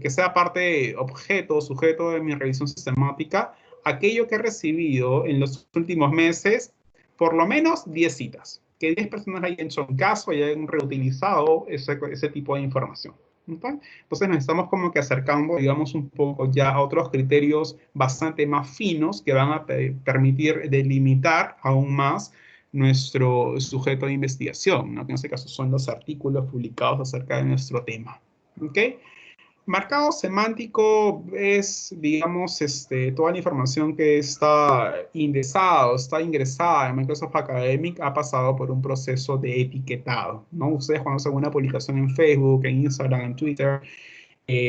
sea parte, objeto, sujeto de mi revisión sistemática, aquello que he recibido en los últimos meses, por lo menos 10 citas, que 10 personas hayan hecho un caso y hayan reutilizado ese tipo de información. ¿Okay? Entonces nos estamos como que acercando, digamos, un poco ya a otros criterios bastante más finos que van a permitir delimitar aún más nuestro sujeto de investigación, ¿no? Que en este caso son los artículos publicados acerca de nuestro tema. ¿Ok? Marcado semántico es, digamos, toda la información que está indexada o está ingresada en Microsoft Academic ha pasado por un proceso de etiquetado, ¿no? Ustedes cuando hacen una publicación en Facebook, en Instagram, en Twitter,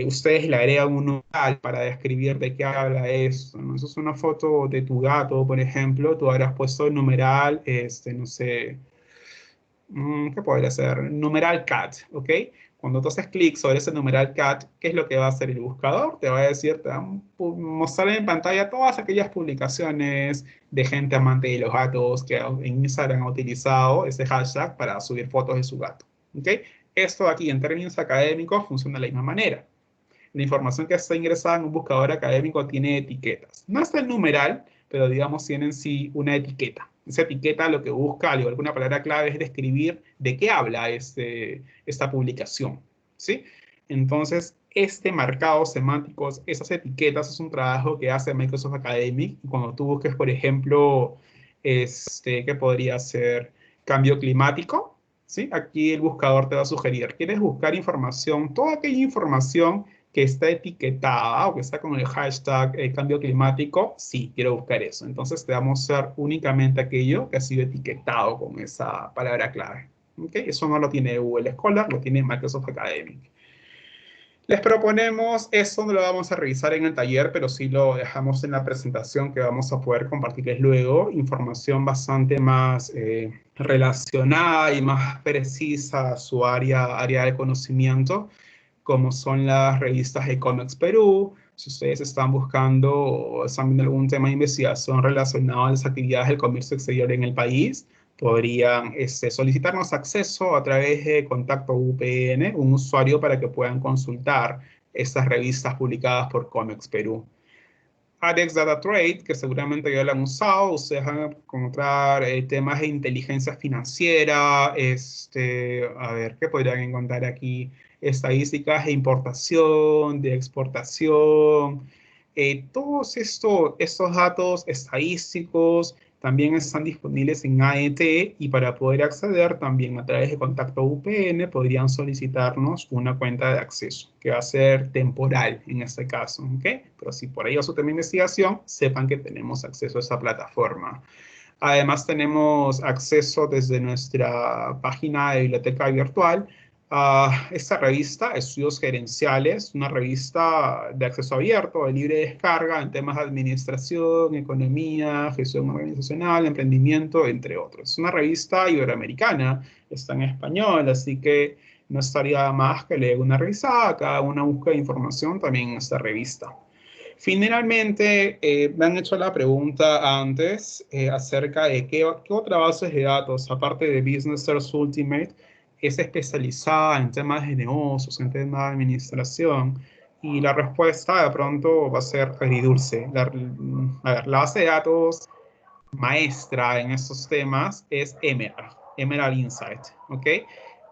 ustedes le agregan un numeral para describir de qué habla esto, ¿no? Eso es una foto de tu gato, por ejemplo, tú habrás puesto el numeral, no sé, ¿qué podría ser? Numeral cat, ¿ok? Cuando tú haces clic sobre ese numeral cat, ¿qué es lo que va a hacer el buscador? Te va a decir, te va a mostrar en pantalla todas aquellas publicaciones de gente amante de los gatos que en Instagram ha utilizado ese hashtag para subir fotos de su gato, ¿ok? Esto aquí en términos académicos funciona de la misma manera. La información que está ingresada en un buscador académico tiene etiquetas. No está el numeral, pero digamos tiene en sí una etiqueta. Esa etiqueta lo que busca, al igual que una palabra clave, es describir de qué habla esta publicación, ¿sí? Entonces, marcados semánticos, esas etiquetas, es un trabajo que hace Microsoft Academic. Cuando tú busques, por ejemplo, ¿qué podría ser? Cambio climático, ¿sí? Aquí el buscador te va a sugerir, ¿quieres buscar información? Toda aquella información que está etiquetada o que está con el hashtag cambio climático, sí, quiero buscar eso. Entonces te va a mostrar únicamente aquello que ha sido etiquetado con esa palabra clave. ¿Okay? Eso no lo tiene Google Scholar, lo tiene Microsoft Academic. Les proponemos, eso no lo vamos a revisar en el taller, pero sí lo dejamos en la presentación que vamos a poder compartirles luego, información bastante más relacionada y más precisa a su área de conocimiento, como son las revistas Ecomex Perú. Si ustedes están buscando o están viendo algún tema de investigación relacionado a las actividades del comercio exterior en el país, podrían solicitarnos acceso a través de Contacto UPN, un usuario para que puedan consultar estas revistas publicadas por Comex Perú. ADEX Data Trade, que seguramente ya lo han usado, ustedes van a encontrar temas de inteligencia financiera, a ver, ¿qué podrían encontrar aquí? Estadísticas de importación, de exportación, todos estos datos estadísticos también están disponibles en AET y para poder acceder también a través de Contacto UPN podrían solicitarnos una cuenta de acceso que va a ser temporal en este caso, ¿ok? Pero si por ahí va su tema de investigación, sepan que tenemos acceso a esa plataforma. Además tenemos acceso desde nuestra página de biblioteca virtual a esta revista, Estudios Gerenciales, una revista de acceso abierto, de libre descarga en temas de administración, economía, gestión organizacional, emprendimiento, entre otros. Es una revista iberoamericana, está en español, así que no estaría más que leer una revisada, cada una busca información también en esta revista. Finalmente, me han hecho la pregunta antes acerca de qué otra base de datos, aparte de Business Search Ultimate, es especializada en temas de negocios, en temas de administración. Y la respuesta de pronto va a ser agridulce. A ver, la base de datos maestra en estos temas es Emerald Insight, ¿ok?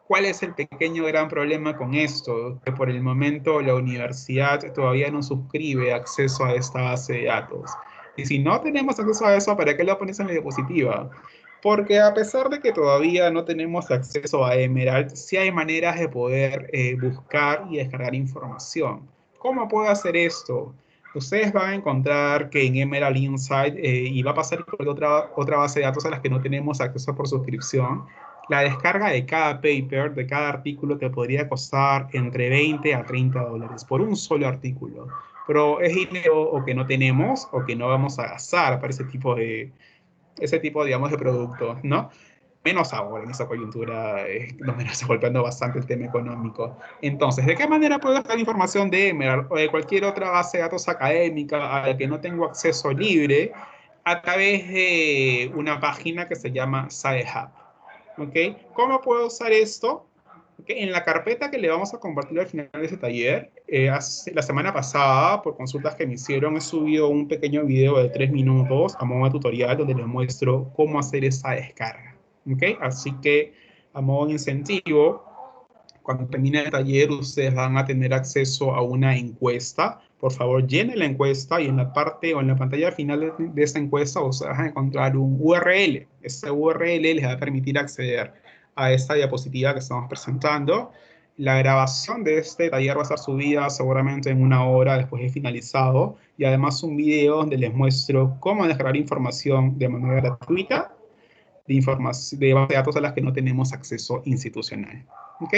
¿Cuál es el pequeño gran problema con esto? Que por el momento la universidad todavía no suscribe acceso a esta base de datos. Y si no tenemos acceso a eso, ¿para qué lo pones en la diapositiva? Porque a pesar de que todavía no tenemos acceso a Emerald, sí hay maneras de poder buscar y descargar información. ¿Cómo puedo hacer esto? Ustedes van a encontrar que en Emerald Insight, y va a pasar con otra base de datos a las que no tenemos acceso por suscripción, la descarga de cada paper, de cada artículo, te podría costar entre 20 a 30 dólares por un solo artículo. Pero es dinero o que no tenemos o que no vamos a gastar para ese tipo, digamos, de productos, ¿no? Menos ahora en esta coyuntura, donde nos está golpeando bastante el tema económico. Entonces, ¿de qué manera puedo buscar información de Emerald o de cualquier otra base de datos académica a la que no tengo acceso libre? A través de una página que se llama SciHub. ¿Ok? ¿Cómo puedo usar esto? ¿Okay? En la carpeta que le vamos a compartir al final de este taller, la semana pasada, por consultas que me hicieron, he subido un pequeño video de 3 minutos a modo de tutorial donde les muestro cómo hacer esa descarga. ¿Ok? Así que, a modo de incentivo, cuando termine el taller, ustedes van a tener acceso a una encuesta. Por favor, llenen la encuesta y en la parte o en la pantalla final de esta encuesta ustedes van a encontrar un URL. Este URL les va a permitir acceder a esta diapositiva que estamos presentando. La grabación de este taller va a estar subida seguramente en 1 hora después de finalizado y además un video donde les muestro cómo descargar información de manera gratuita de base de datos a las que no tenemos acceso institucional. ¿Ok?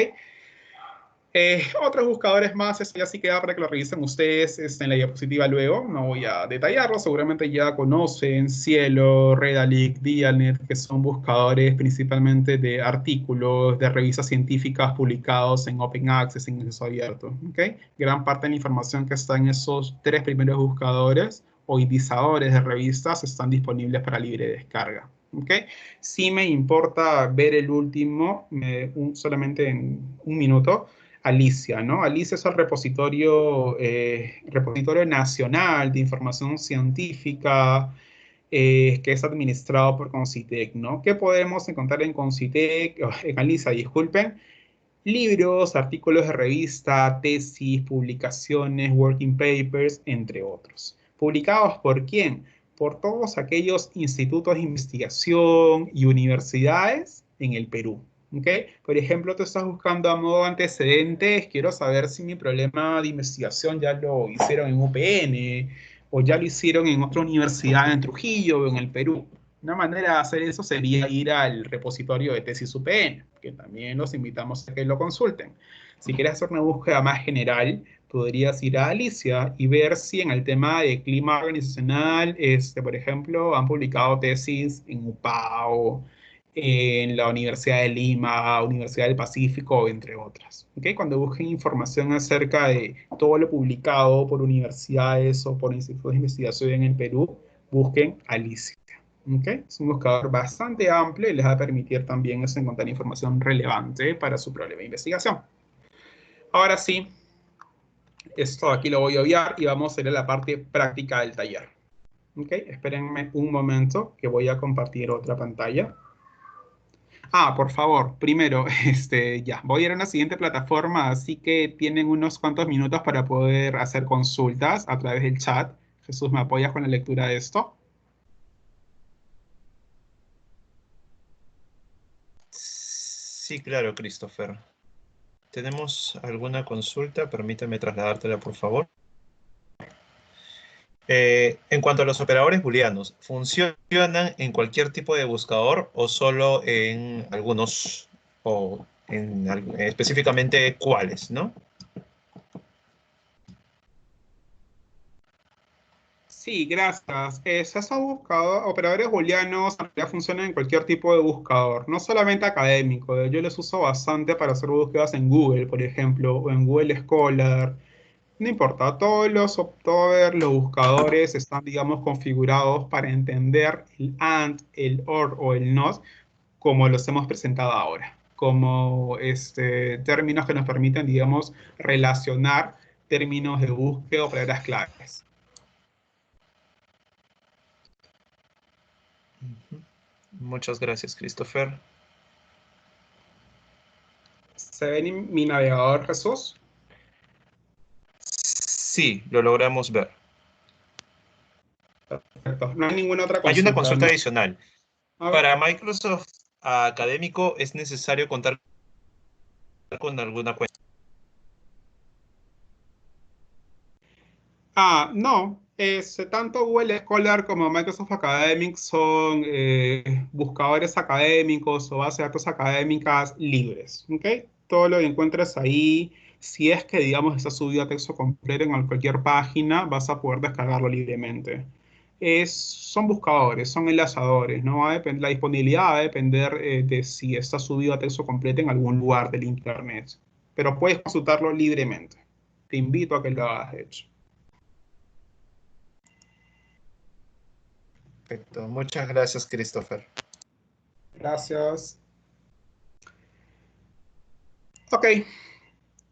Otros buscadores más, esto ya sí queda para que lo revisen ustedes en la diapositiva luego, no voy a detallarlo, seguramente ya conocen Cielo, Redalic, Dialnet, que son buscadores principalmente de artículos, de revistas científicas publicados en Open Access, en acceso abierto, ¿ok? Gran parte de la información que está en esos 3 primeros buscadores o indizadores de revistas están disponibles para libre descarga, ¿ok? Sí me importa ver el último, solamente en 1 minuto, Alicia, ¿no? Alicia es el repositorio nacional de información científica que es administrado por Concitec, ¿no? ¿Qué podemos encontrar en Concitec, en Alicia, disculpen? Libros, artículos de revista, tesis, publicaciones, working papers, entre otros. ¿Publicados por quién? Por todos aquellos institutos de investigación y universidades en el Perú. ¿Ok? Por ejemplo, tú estás buscando a modo antecedentes, quiero saber si mi problema de investigación ya lo hicieron en UPN o ya lo hicieron en otra universidad en Trujillo o en el Perú. Una manera de hacer eso sería ir al repositorio de tesis UPN, que también los invitamos a que lo consulten. Si quieres hacer una búsqueda más general, podrías ir a Alicia y ver si en el tema de clima organizacional, por ejemplo, han publicado tesis en UPAO, en la Universidad de Lima, Universidad del Pacífico, entre otras. ¿Okay? Cuando busquen información acerca de todo lo publicado por universidades o por institutos de investigación en el Perú, busquen Alicia. ¿Okay? Es un buscador bastante amplio y les va a permitir también encontrar información relevante para su problema de investigación. Ahora sí, esto aquí lo voy a obviar y vamos a ir a la parte práctica del taller. ¿Okay? Espérenme un momento que voy a compartir otra pantalla. Ah, por favor, primero, ya, voy a ir a una siguiente plataforma, así que tienen unos cuantos minutos para poder hacer consultas a través del chat. Jesús, ¿me apoyas con la lectura de esto? Sí, claro, Christopher. ¿Tenemos alguna consulta? Permítame trasladártela, por favor. En cuanto a los operadores booleanos, ¿funcionan en cualquier tipo de buscador o solo en algunos, o específicamente cuáles, ¿no? Sí, gracias. Esos operadores booleanos en realidad funcionan en cualquier tipo de buscador, no solamente académico. Yo los uso bastante para hacer búsquedas en Google, por ejemplo, o en Google Scholar. No importa, todos los buscadores están, digamos, configurados para entender el AND, el OR o el NOT como los hemos presentado ahora, como términos que nos permiten, digamos, relacionar términos de búsqueda o palabras claves. Muchas gracias, Christopher. ¿Se ve en mi navegador, Jesús? Sí, lo logramos ver. Perfecto. No hay ninguna otra Hay una consulta, consulta ¿no? adicional. A ver. Para Microsoft Académico es necesario contar con alguna cuenta. No. Tanto Google Scholar como Microsoft Academic son buscadores académicos o bases de datos académicas libres. ¿Ok? Todo lo que encuentres ahí, si es que, digamos, está subido a texto completo en cualquier página, vas a poder descargarlo libremente. Son buscadores, son enlazadores, ¿no? La disponibilidad va a depender de si está subido a texto completo en algún lugar del Internet. Pero puedes consultarlo libremente. Te invito a que lo hagas, de hecho. Perfecto. Muchas gracias, Christopher. Gracias. Ok.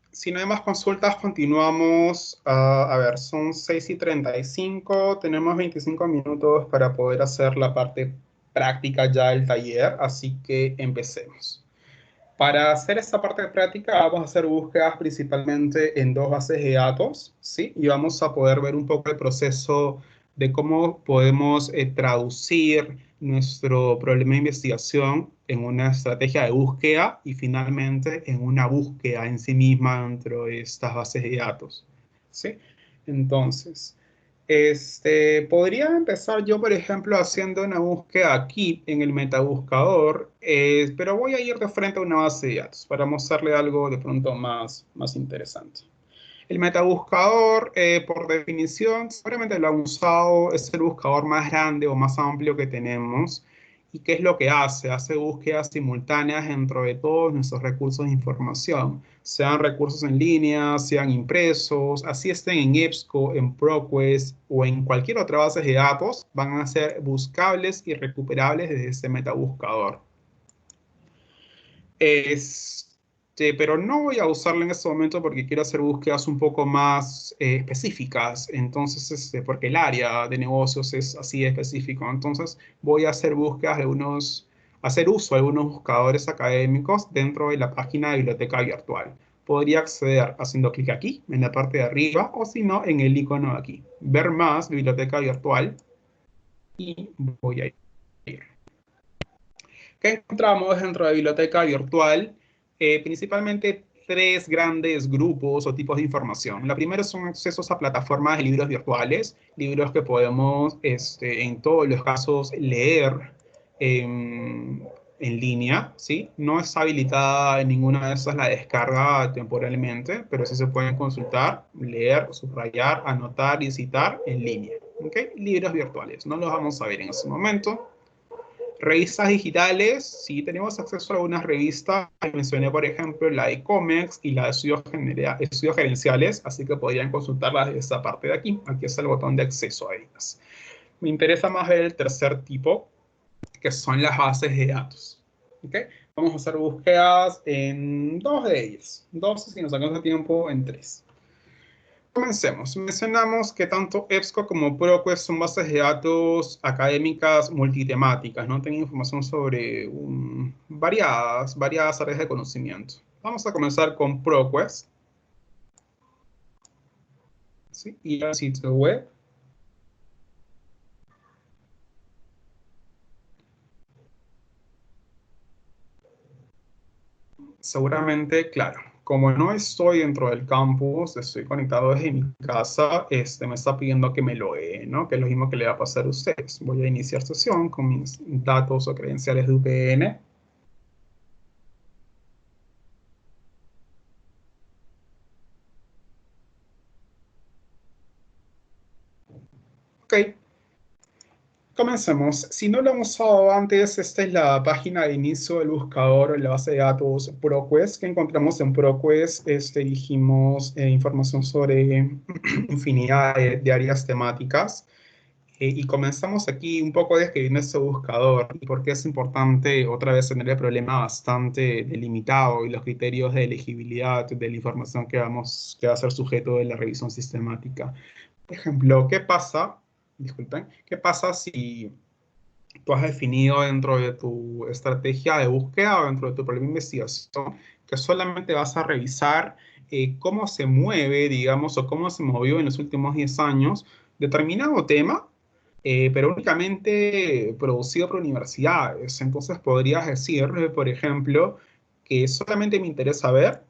Si no hay más consultas, continuamos. A ver, son 6:35. Tenemos 25 minutos para poder hacer la parte práctica ya del taller, así que empecemos. Para hacer esta parte práctica vamos a hacer búsquedas principalmente en dos bases de datos, ¿sí? Y vamos a poder ver un poco el proceso de cómo podemos traducir nuestro problema de investigación en una estrategia de búsqueda y finalmente en una búsqueda en sí misma dentro de estas bases de datos, ¿sí? Entonces, podría empezar yo, por ejemplo, haciendo una búsqueda aquí en el metabuscador, pero voy a ir de frente a una base de datos para mostrarle algo de pronto más interesante. El metabuscador, por definición, seguramente lo han usado, es el buscador más grande o más amplio que tenemos. ¿Y qué es lo que hace? Hace búsquedas simultáneas dentro de todos nuestros recursos de información, sean recursos en línea, sean impresos, así estén en EBSCO, en ProQuest o en cualquier otra base de datos, van a ser buscables y recuperables desde este metabuscador. Pero no voy a usarlo en este momento porque quiero hacer búsquedas un poco más específicas, entonces, porque el área de negocios es así de específico, entonces voy a hacer búsquedas hacer uso de algunos buscadores académicos dentro de la página de biblioteca virtual. Podría acceder haciendo clic aquí, en la parte de arriba, o si no, en el icono de aquí. Ver más, biblioteca virtual, y voy a ir. ¿Qué encontramos dentro de la biblioteca virtual? Principalmente tres grandes grupos o tipos de información. La primera son accesos a plataformas de libros virtuales, libros que podemos, en todos los casos, leer en línea, ¿sí? No está habilitada en ninguna de esas la descarga temporalmente, pero sí se pueden consultar, leer, subrayar, anotar y citar en línea, ¿ok? Libros virtuales, no los vamos a ver en este momento. Revistas digitales, sí tenemos acceso a algunas revistas. Mencioné, por ejemplo, la de Comex y la de estudios gerenciales, así que podrían consultarlas de esta parte de aquí. Aquí está el botón de acceso a ellas. Me interesa más ver el tercer tipo, que son las bases de datos. ¿Okay? Vamos a hacer búsquedas en dos de ellas. Dos, si nos alcanza tiempo, en tres. Comencemos. Mencionamos que tanto EBSCO como ProQuest son bases de datos académicas multitemáticas, ¿no? Tienen información sobre variadas áreas de conocimiento. Vamos a comenzar con ProQuest. ¿Sí? Y el sitio web. Seguramente, claro, como no estoy dentro del campus, estoy conectado desde mi casa, me está pidiendo que me loguee, ¿no? Que es lo mismo que le va a pasar a ustedes. Voy a iniciar sesión con mis datos o credenciales de VPN. Ok, comencemos. Si no lo hemos usado antes, esta es la página de inicio del buscador en la base de datos ProQuest. Que encontramos en ProQuest? Dijimos información sobre infinidad de áreas temáticas. Y comenzamos aquí un poco describiendo este buscador y por qué es importante otra vez tener el problema bastante delimitado y los criterios de elegibilidad de la información que va a ser sujeto de la revisión sistemática. Por ejemplo, ¿qué pasa? Disculpen, ¿qué pasa si tú has definido dentro de tu estrategia de búsqueda o dentro de tu problema de investigación que solamente vas a revisar cómo se mueve, digamos, o cómo se movió en los últimos 10 años determinado tema, pero únicamente producido por universidades? Entonces podrías decir, por ejemplo, que solamente me interesa ver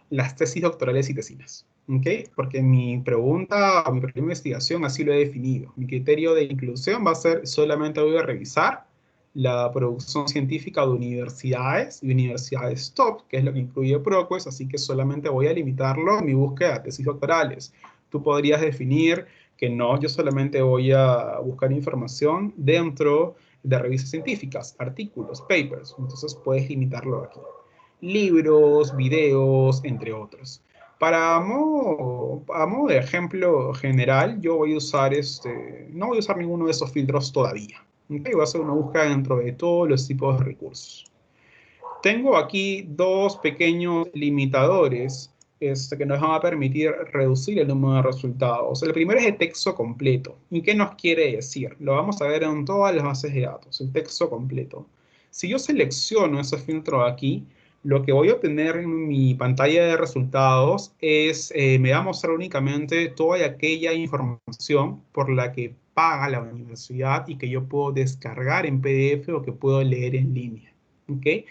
las tesis doctorales y tesinas, ¿ok? Porque mi pregunta, mi primera investigación así lo he definido. Mi criterio de inclusión va a ser solamente voy a revisar la producción científica de universidades y universidades top, que es lo que incluye ProQuest, así que solamente voy a limitarlo a mi búsqueda de tesis doctorales. Tú podrías definir que no, yo solamente voy a buscar información dentro de revistas científicas, artículos, papers, entonces puedes limitarlo aquí. Libros, videos, entre otros. A modo de ejemplo general, yo voy a usar no voy a usar ninguno de esos filtros todavía. ¿Okay? Voy a hacer una búsqueda dentro de todos los tipos de recursos. Tengo aquí dos pequeños limitadores que nos van a permitir reducir el número de resultados. El primero es el texto completo. ¿Y qué nos quiere decir? Lo vamos a ver en todas las bases de datos, el texto completo. Si yo selecciono ese filtro aquí, lo que voy a obtener en mi pantalla de resultados me va a mostrar únicamente toda aquella información por la que paga la universidad y que yo puedo descargar en PDF o que puedo leer en línea. ¿Okay?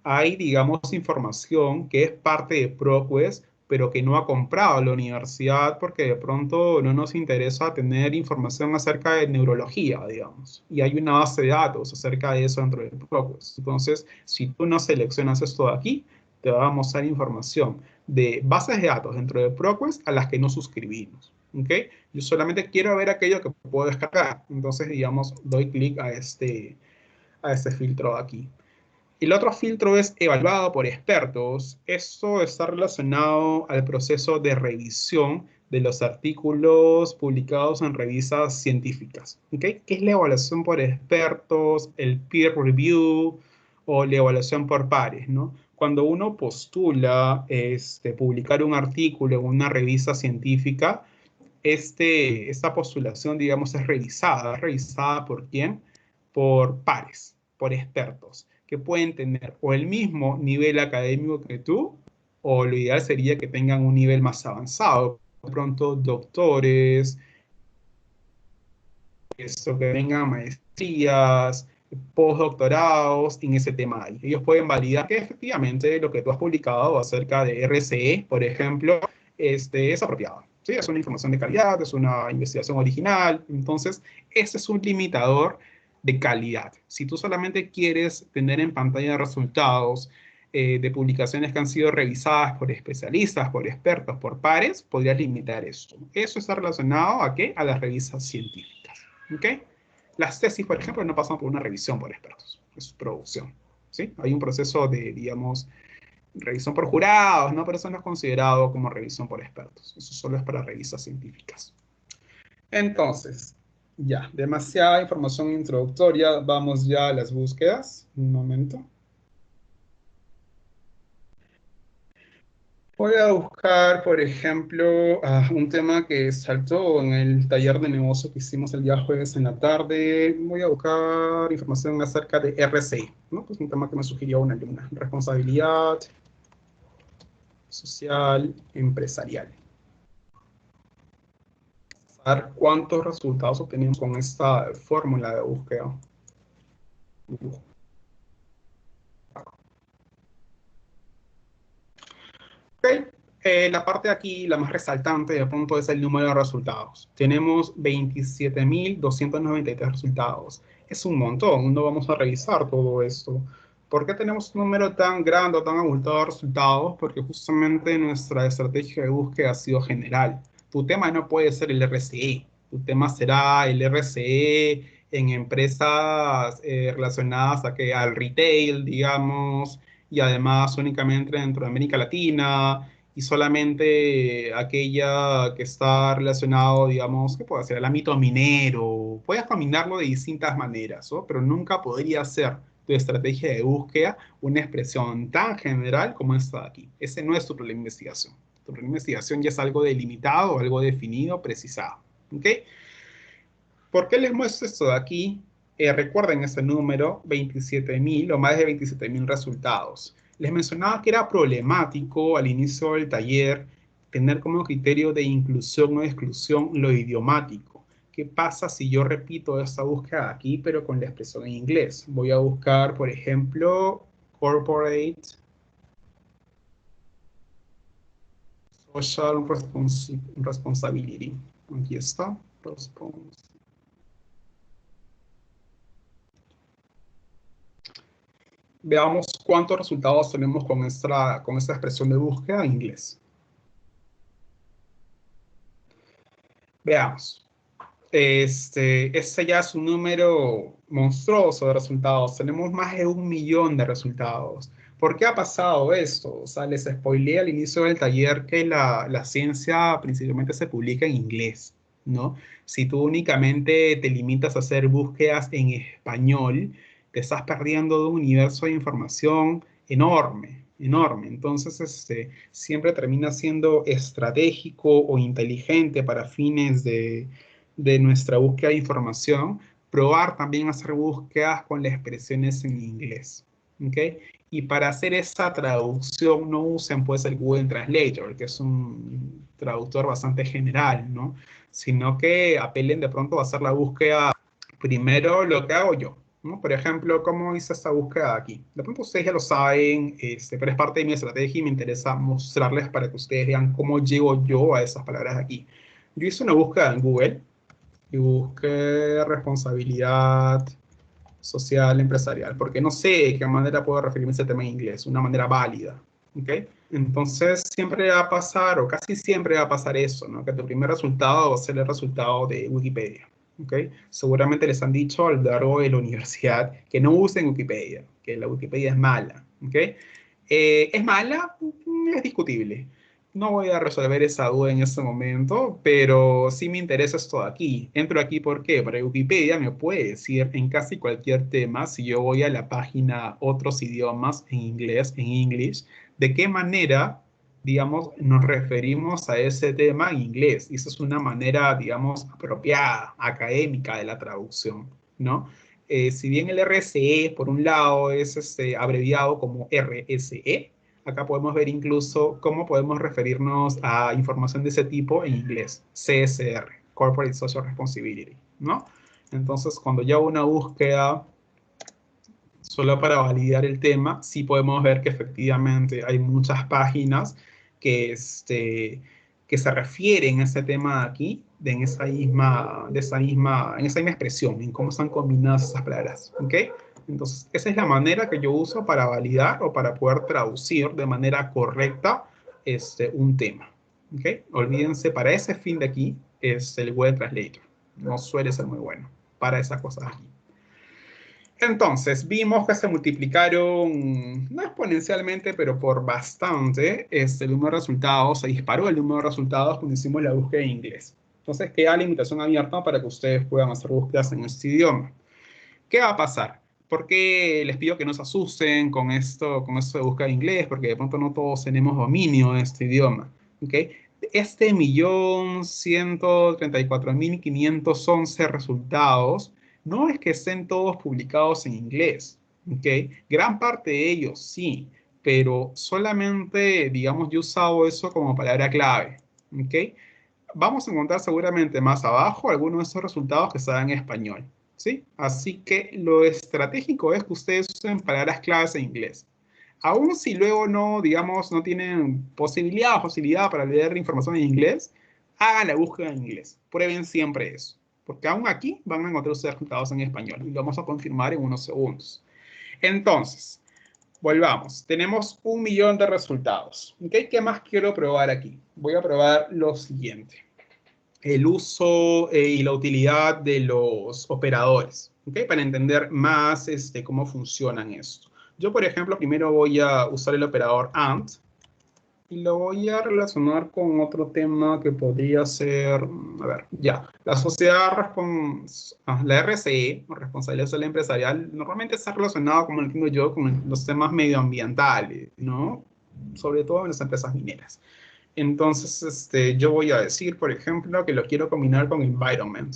Hay, digamos, información que es parte de ProQuest, pero que no ha comprado la universidad porque de pronto no nos interesa tener información acerca de neurología, digamos. Y hay una base de datos acerca de eso dentro de ProQuest. Entonces, si tú no seleccionas esto de aquí, te va a mostrar información de bases de datos dentro de ProQuest a las que no suscribimos. ¿Okay? Yo solamente quiero ver aquello que puedo descargar. Entonces, digamos, doy clic a este filtro de aquí. El otro filtro es evaluado por expertos. Esto está relacionado al proceso de revisión de los artículos publicados en revistas científicas. ¿Okay? ¿Qué es la evaluación por expertos, el peer review o la evaluación por pares, ¿no? Cuando uno postula publicar un artículo en una revista científica, esta postulación, digamos, es revisada. ¿Es revisada por quién? Por pares, por expertos, que pueden tener o el mismo nivel académico que tú, o lo ideal sería que tengan un nivel más avanzado. De pronto, doctores, que tengan maestrías, postdoctorados en ese tema ahí. Ellos pueden validar que efectivamente lo que tú has publicado acerca de RCE, por ejemplo, es apropiado. ¿Sí? Es una información de calidad, es una investigación original. Entonces, ese es un limitador de calidad. Si tú solamente quieres tener en pantalla resultados de publicaciones que han sido revisadas por especialistas, por expertos, por pares, podrías limitar esto. Eso está relacionado ¿a qué? A las revistas científicas. ¿Ok? Las tesis, por ejemplo, no pasan por una revisión por expertos. Es producción. ¿Sí? Hay un proceso de, digamos, revisión por jurados, ¿no? Pero eso no es considerado como revisión por expertos. Eso solo es para revistas científicas. Entonces, ya, demasiada información introductoria. Vamos ya a las búsquedas. Un momento. Voy a buscar, por ejemplo, un tema que saltó en el taller de negocio que hicimos el día jueves en la tarde. Voy a buscar información acerca de RCI, ¿no? Pues un tema que me sugirió una alumna. Responsabilidad social empresarial. A ver cuántos resultados obtenemos con esta fórmula de búsqueda. Ok, la parte de aquí, la más resaltante de pronto es el número de resultados. Tenemos 27.293 resultados. Es un montón, no vamos a revisar todo esto. ¿Por qué tenemos un número tan grande o tan abultado de resultados? Porque justamente nuestra estrategia de búsqueda ha sido general. Tu tema no puede ser el RCE. Tu tema será el RCE en empresas relacionadas al retail, digamos, y además únicamente dentro de América Latina, y solamente aquella que está relacionado, digamos, que puede ser el ámbito minero. Puedes combinarlo de distintas maneras, ¿no? Pero nunca podría ser tu estrategia de búsqueda una expresión tan general como esta de aquí. Ese no es tu problema de investigación. Tu problema de investigación ya es algo delimitado, algo definido, precisado. ¿Ok? ¿Por qué les muestro esto de aquí? Recuerden ese número, 27.000 o más de 27.000 resultados. Les mencionaba que era problemático al inicio del taller tener como criterio de inclusión o exclusión lo idiomático. ¿Qué pasa si yo repito esta búsqueda aquí, pero con la expresión en inglés? Voy a buscar, por ejemplo, Corporate Social Responsibility. Aquí está. Veamos cuántos resultados tenemos con esta expresión de búsqueda en inglés. Veamos. Este ya es un número monstruoso de resultados. Tenemos más de 1 millón de resultados. ¿Por qué ha pasado esto? O sea, les spoileé al inicio del taller que la ciencia principalmente se publica en inglés, ¿no? Si tú únicamente te limitas a hacer búsquedas en español, te estás perdiendo de un universo de información enorme, enorme. Entonces, siempre termina siendo estratégico o inteligente para fines de nuestra búsqueda de información, probar también hacer búsquedas con las expresiones en inglés. ¿Ok? Y para hacer esa traducción no usen pues el Google Translator, que es un traductor bastante general, ¿no? Sino que apelen de pronto a hacer la búsqueda primero lo que hago yo, ¿no? Por ejemplo, ¿cómo hice esta búsqueda aquí? De pronto ustedes ya lo saben, pero es parte de mi estrategia y me interesa mostrarles para que ustedes vean cómo llego yo a esas palabras aquí. Yo hice una búsqueda en Google y busqué responsabilidad social empresarial, porque no sé de qué manera puedo referirme a ese tema en inglés, una manera válida, ¿ok? Entonces siempre va a pasar, o casi siempre va a pasar eso, ¿no? Que tu primer resultado va a ser el resultado de Wikipedia, ¿ok? Seguramente les han dicho a lo largo de la universidad que no usen Wikipedia, que la Wikipedia es mala, ¿ok? ¿Es mala? Es discutible. No voy a resolver esa duda en este momento, pero sí me interesa esto de aquí. Entro aquí, ¿por qué? Porque Wikipedia me puede decir en casi cualquier tema, si yo voy a la página otros idiomas en inglés, en English, de qué manera, digamos, nos referimos a ese tema en inglés. Y eso es una manera, digamos, apropiada, académica de la traducción, ¿no? Si bien el RSE, por un lado, es abreviado como RSE, acá podemos ver incluso cómo podemos referirnos a información de ese tipo en inglés. CSR, Corporate Social Responsibility, ¿no? Entonces, cuando yo hago una búsqueda solo para validar el tema, sí podemos ver que efectivamente hay muchas páginas que, que se refieren a ese tema de aquí, en esa misma expresión, en cómo están combinadas esas palabras, ¿ok? Entonces, esa es la manera que yo uso para validar o para poder traducir de manera correcta un tema, ¿ok? Olvídense, para ese fin de aquí es el Google Translator. No suele ser muy bueno para esas cosas aquí. Entonces, vimos que se multiplicaron, no exponencialmente, pero por bastante, el número de resultados, se disparó el número de resultados cuando hicimos la búsqueda en inglés. Entonces, queda la invitación abierta para que ustedes puedan hacer búsquedas en este idioma. ¿Qué va a pasar? ¿Por qué les pido que no se asusten con esto de búsqueda en inglés? Porque de pronto no todos tenemos dominio de este idioma, ¿ok? Este 1.134.511 resultados no es que estén todos publicados en inglés, ¿ok? Gran parte de ellos sí, pero solamente, digamos, yo he usado eso como palabra clave, ¿ok? Vamos a encontrar seguramente más abajo algunos de esos resultados que están en español, ¿sí? Así que lo estratégico es que ustedes usen palabras claves en inglés. Aún si luego no, digamos, no tienen posibilidad o facilidad para leer información en inglés, hagan la búsqueda en inglés. Prueben siempre eso. Porque aún aquí van a encontrar ustedes resultados en español. Y lo vamos a confirmar en unos segundos. Entonces, volvamos. Tenemos 1.000.000 de resultados. ¿Okay? ¿Qué más quiero probar aquí? Voy a probar lo siguiente. El uso y la utilidad de los operadores. ¿Okay? Para entender más cómo funcionan esto. Yo, por ejemplo, primero voy a usar el operador AND y lo voy a relacionar con otro tema que podría ser, a ver, ya, la sociedad, la RCE, o responsabilidad social empresarial, normalmente está relacionado, como lo entiendo yo, con los temas medioambientales, ¿no? Sobre todo en las empresas mineras. Entonces, yo voy a decir, por ejemplo, que lo quiero combinar con environment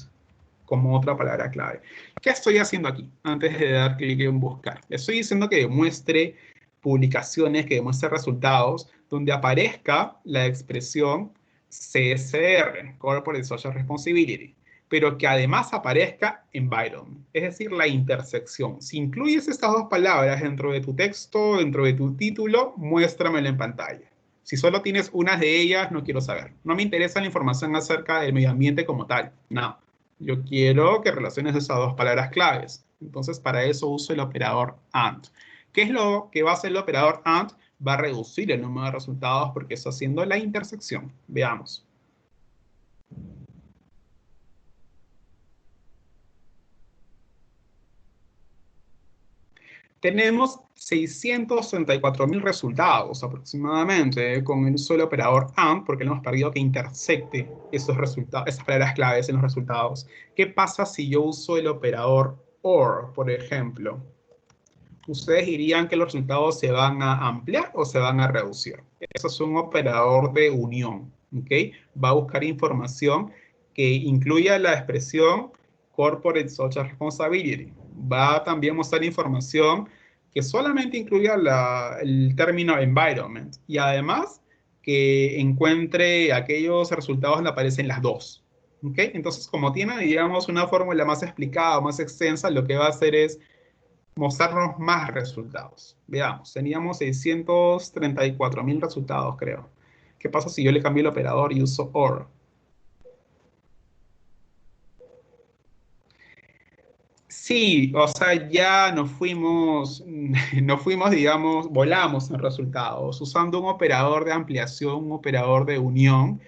como otra palabra clave. ¿Qué estoy haciendo aquí? Antes de dar clic en buscar. Estoy diciendo que demuestre publicaciones, que demuestre resultados, donde aparezca la expresión CSR, Corporate Social Responsibility, pero que además aparezca environment, es decir, la intersección. Si incluyes estas dos palabras dentro de tu texto, dentro de tu título, muéstramelo en pantalla. Si solo tienes una de ellas, no quiero saber. No me interesa la información acerca del medio ambiente como tal. No. Yo quiero que relaciones esas dos palabras claves. Entonces, para eso uso el operador AND. ¿Qué es lo que va a hacer el operador AND? Va a reducir el número de resultados porque está haciendo la intersección. Veamos. Tenemos 634.000 resultados aproximadamente con el uso del operador AND, porque le hemos pedido que intersecte esos resultados, esas palabras claves en los resultados. ¿Qué pasa si yo uso el operador OR, por ejemplo? Ustedes dirían que los resultados se van a ampliar o se van a reducir. Eso es un operador de unión, ¿ok? Va a buscar información que incluya la expresión Corporate Social Responsibility. Va a también mostrar información que solamente incluya el término environment y además que encuentre aquellos resultados donde aparecen las dos. ¿Ok? Entonces, como tiene, digamos, una fórmula más explicada, más extensa, lo que va a hacer es mostrarnos más resultados. Veamos, teníamos 634.000 resultados, creo. ¿Qué pasa si yo le cambio el operador y uso OR? Sí, o sea, ya nos fuimos, digamos, volamos en resultados. Usando un operador de ampliación, un operador de unión,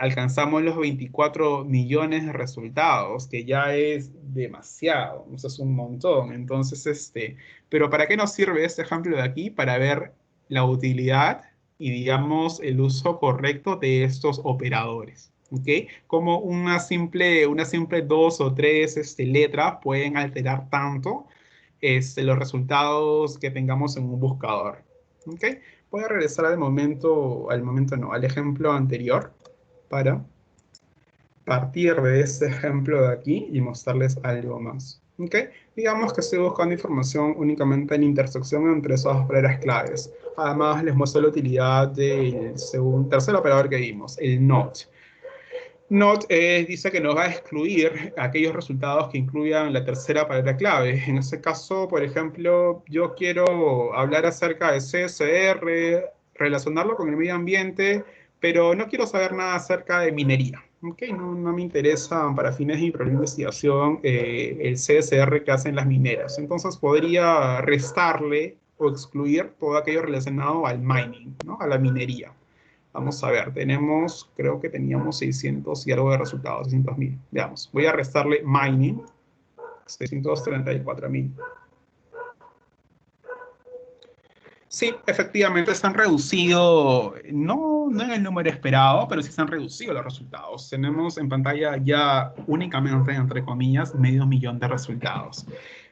alcanzamos los 24 millones de resultados, que ya es demasiado, eso es un montón. Entonces, pero ¿para qué nos sirve este ejemplo de aquí? Para ver la utilidad y, digamos, el uso correcto de estos operadores. ¿Ok? Como una simple 2 o 3 letras pueden alterar tanto los resultados que tengamos en un buscador. ¿Ok? Voy a regresar al ejemplo anterior para partir de este ejemplo de aquí y mostrarles algo más. ¿Ok? Digamos que estoy buscando información únicamente en intersección entre esas dos palabras claves. Además, les muestro la utilidad del tercer operador que vimos, el NOT. Not dice que nos va a excluir aquellos resultados que incluyan la tercera palabra clave. En ese caso, por ejemplo, yo quiero hablar acerca de CSR, relacionarlo con el medio ambiente, pero no quiero saber nada acerca de minería. ¿Okay? No me interesa para fines de mi propia investigación el CSR que hacen las mineras. Entonces podría restarle o excluir todo aquello relacionado al mining, ¿no? A la minería. Vamos a ver, tenemos, creo que teníamos 600 y algo de resultados, 600.000. Veamos, voy a restarle mining, 634.000. Sí, efectivamente se han reducido, no en el número esperado, pero sí se han reducido los resultados. Tenemos en pantalla ya únicamente, entre comillas, 500.000 de resultados.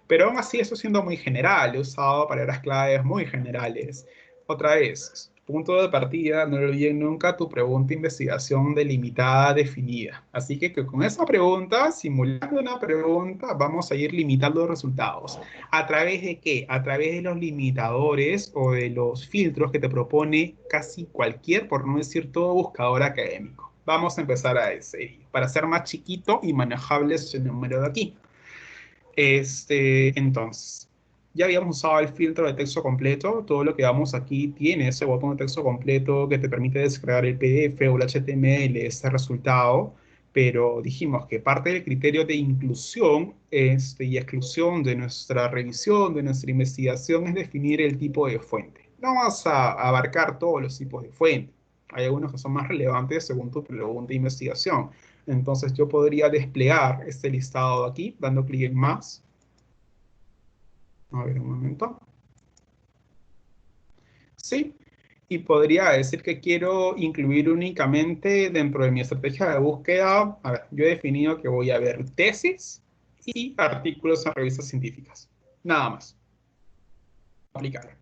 Pero aún así, esto siendo muy general, he usado palabras claves muy generales. Otra vez, punto de partida, no olviden nunca tu pregunta de investigación delimitada, definida. Así que con esa pregunta, simulando una pregunta, vamos a ir limitando los resultados. ¿A través de qué? A través de los limitadores o de los filtros que te propone casi cualquier, por no decir todo, buscador académico. Vamos a empezar a ese, para hacer más chiquito y manejable ese número de aquí. Entonces, ya habíamos usado el filtro de texto completo. Todo lo que damos aquí tiene ese botón de texto completo que te permite descargar el PDF o el HTML, ese resultado. Pero dijimos que parte del criterio de inclusión y exclusión de nuestra revisión, de nuestra investigación, es definir el tipo de fuente. No vamos a abarcar todos los tipos de fuente. Hay algunos que son más relevantes según tu pregunta de investigación. Entonces yo podría desplegar este listado de aquí, dando clic en más. A ver, un momento. Sí, y podría decir que quiero incluir únicamente dentro de mi estrategia de búsqueda. A ver, yo he definido que voy a ver tesis y artículos en revistas científicas. Nada más. Aplicar.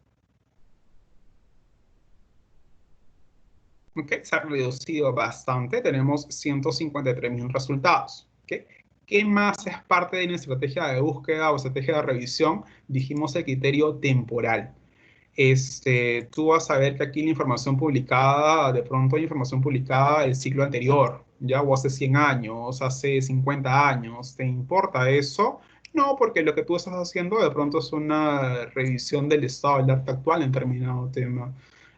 Okay, se ha reducido bastante. Tenemos 153.000 resultados. Okay. ¿Qué más es parte de nuestra estrategia de búsqueda o estrategia de revisión? Dijimos el criterio temporal. Tú vas a ver que aquí la información publicada, de pronto hay información publicada del ciclo anterior, ya, o hace 100 años, hace 50 años. ¿Te importa eso? No, porque lo que tú estás haciendo de pronto es una revisión del estado del arte actual en determinado tema.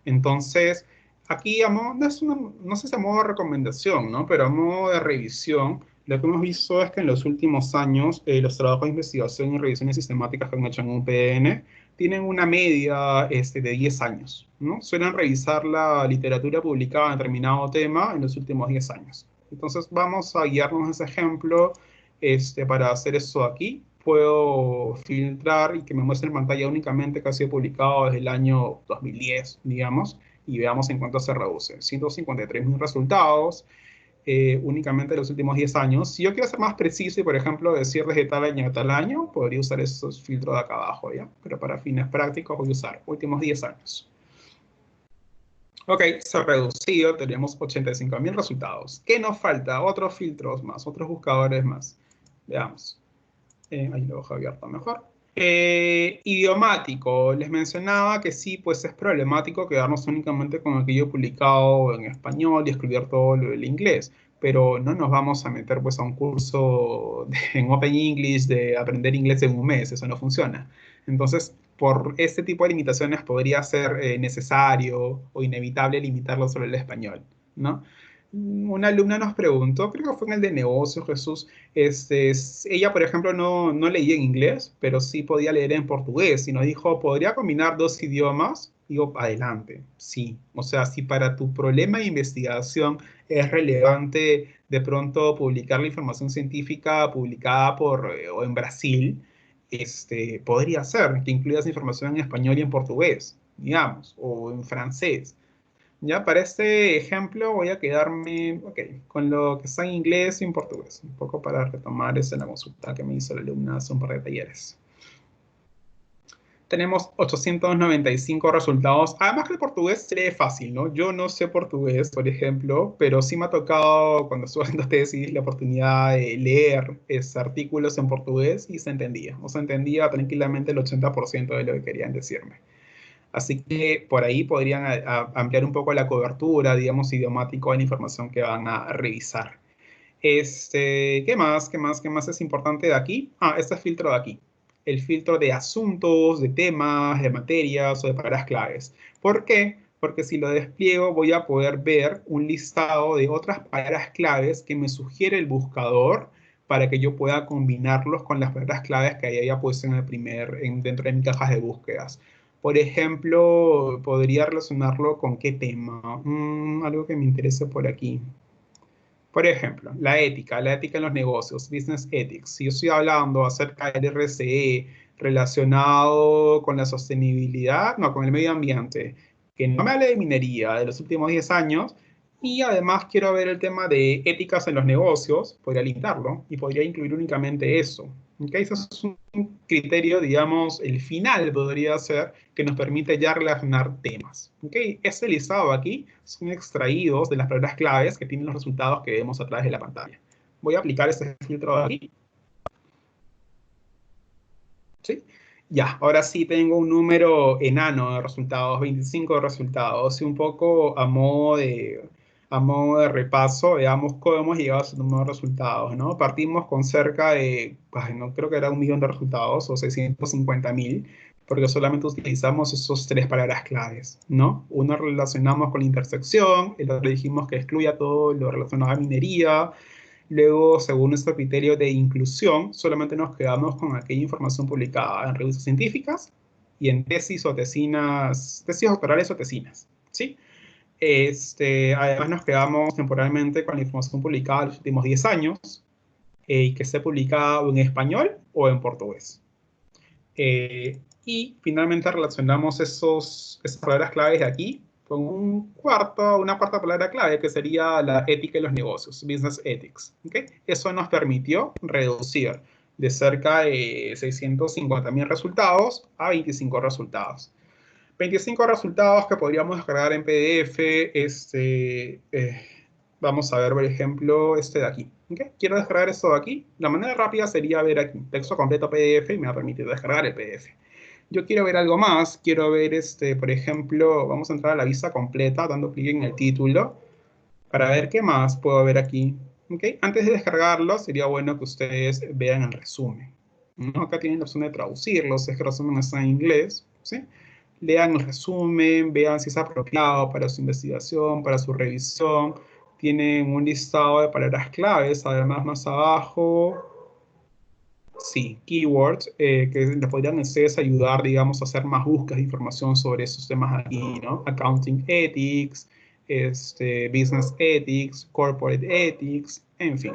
Entonces, aquí, no sé si a modo de recomendación, ¿no? Pero a modo de revisión, lo que hemos visto es que en los últimos años, los trabajos de investigación y revisiones sistemáticas que han hecho en UPN tienen una media de 10 años, ¿no? Suelen revisar la literatura publicada en determinado tema en los últimos 10 años. Entonces, vamos a guiarnos ese ejemplo para hacer eso aquí. Puedo filtrar y que me muestre en pantalla únicamente que ha sido publicado desde el año 2010, digamos, y veamos en cuánto se reduce. 153.000 resultados, únicamente los últimos 10 años. Si yo quiero ser más preciso y, por ejemplo, decir desde tal año a tal año, podría usar esos filtros de acá abajo, ¿ya? Pero para fines prácticos voy a usar últimos 10 años. Ok, se ha reducido, tenemos 85.000 resultados. ¿Qué nos falta? Otros filtros más, otros buscadores más. Veamos. Ahí lo dejo abierto mejor. Idiomático, les mencionaba que sí, pues es problemático quedarnos únicamente con aquello publicado en español y escribir todo lo del inglés, pero no nos vamos a meter pues a un curso en Open English de aprender inglés en un mes, eso no funciona. Entonces, por este tipo de limitaciones podría ser necesario o inevitable limitarlo solo al español, ¿no? Una alumna nos preguntó, creo que fue en el de negocio, Jesús, ella, por ejemplo, no leía en inglés, pero sí podía leer en portugués. Y nos dijo, ¿podría combinar dos idiomas? Digo, adelante, sí. O sea, si para tu problema de investigación es relevante de pronto publicar la información científica publicada o en Brasil, podría ser que incluyas información en español y en portugués, digamos, o en francés. Ya, para este ejemplo voy a quedarme con lo que está en inglés y en portugués, un poco para retomar la consulta que me hizo la alumna hace un par de talleres. Tenemos 895 resultados. Además que el portugués se lee fácil, ¿no? Yo no sé portugués, por ejemplo, pero sí me ha tocado, cuando estuve haciendo tesis, la oportunidad de leer artículos en portugués y se entendía. O se entendía tranquilamente el 80% de lo que querían decirme. Así que por ahí podrían ampliar un poco la cobertura, digamos, idiomático de la información que van a revisar. ¿Qué más? ¿Qué más es importante de aquí? Este filtro de aquí. El filtro de asuntos, de temas, de materias o de palabras claves. ¿Por qué? Porque si lo despliego voy a poder ver un listado de otras palabras claves que me sugiere el buscador para que yo pueda combinarlos con las palabras claves que haya puesto dentro de mi caja de búsquedas. Por ejemplo, podría relacionarlo con qué tema. Algo que me interese por aquí. Por ejemplo, la ética en los negocios, business ethics. Si yo estoy hablando acerca del RSE relacionado con la sostenibilidad, no, con el medio ambiente, que no me hable de minería de los últimos 10 años, y además quiero ver el tema de éticas en los negocios, podría limitarlo y podría incluir únicamente eso. ¿Okay? Eso es un criterio, digamos, el final podría ser que nos permite ya relacionar temas. ¿Okay? Este listado aquí son extraídos de las palabras claves que tienen los resultados que vemos a través de la pantalla. Voy a aplicar este filtro de aquí. ¿Sí? Ya, ahora sí tengo un número enano de resultados, 25 resultados, y un poco a modo de repaso, veamos cómo hemos llegado a ese número de resultados, ¿no? Partimos con cerca de, no creo que era 1.000.000 de resultados, o 650.000, porque solamente utilizamos esos 3 palabras claves, ¿no? Uno relacionamos con la intersección, el otro dijimos que excluya todo lo relacionado a minería. Luego, según nuestro criterio de inclusión, solamente nos quedamos con aquella información publicada en revistas científicas y en tesis o tesis doctorales o tesinas, ¿sí? Además, nos quedamos temporalmente con la información publicada en los últimos 10 años y que esté publicada en español o en portugués. Y finalmente relacionamos esas palabras claves de aquí con una cuarta palabra clave que sería la ética de los negocios, business ethics. ¿Okay? Eso nos permitió reducir de cerca de 650.000 resultados a 25 resultados. 25 resultados que podríamos descargar en PDF. Vamos a ver, por ejemplo, este de aquí. ¿Okay? Quiero descargar esto de aquí. La manera rápida sería ver aquí, texto completo PDF, y me va a permitir descargar el PDF. Yo quiero ver algo más, quiero ver, por ejemplo, vamos a entrar a la vista completa, dando clic en el título, para ver qué más puedo ver aquí. ¿Okay? Antes de descargarlo, sería bueno que ustedes vean el resumen, ¿no? Acá tienen la opción de traducirlo, si es que el resumen está en inglés, ¿sí? Lean el resumen, vean si es apropiado para su investigación, para su revisión. Tienen un listado de palabras claves, además más abajo. Sí, keywords que les podrían ustedes ayudar, digamos, a hacer más búsquedas de información sobre esos temas aquí, ¿no? Accounting ethics, business ethics, corporate ethics, en fin.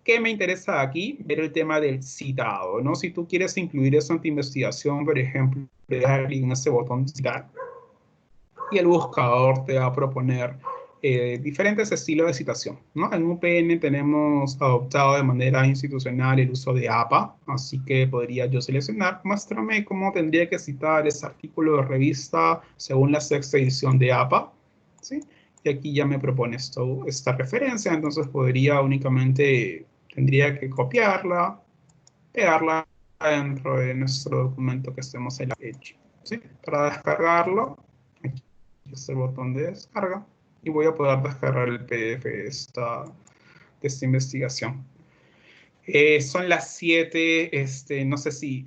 ¿Qué me interesa aquí? Ver el tema del citado, ¿no? Si tú quieres incluir eso en tu investigación, por ejemplo, le das clic en ese botón citar y el buscador te va a proponer diferentes estilos de citación, ¿no? En UPN tenemos adoptado de manera institucional el uso de APA, así que podría yo seleccionar, muéstrame cómo tendría que citar ese artículo de revista según la 6ª edición de APA, ¿sí? Y aquí ya me propone esta referencia, entonces tendría que copiarla, pegarla dentro de nuestro documento que estemos hecho, ¿sí? Para descargarlo, aquí está el botón de descarga y voy a poder descargar el PDF de esta investigación. Son las 7, no sé si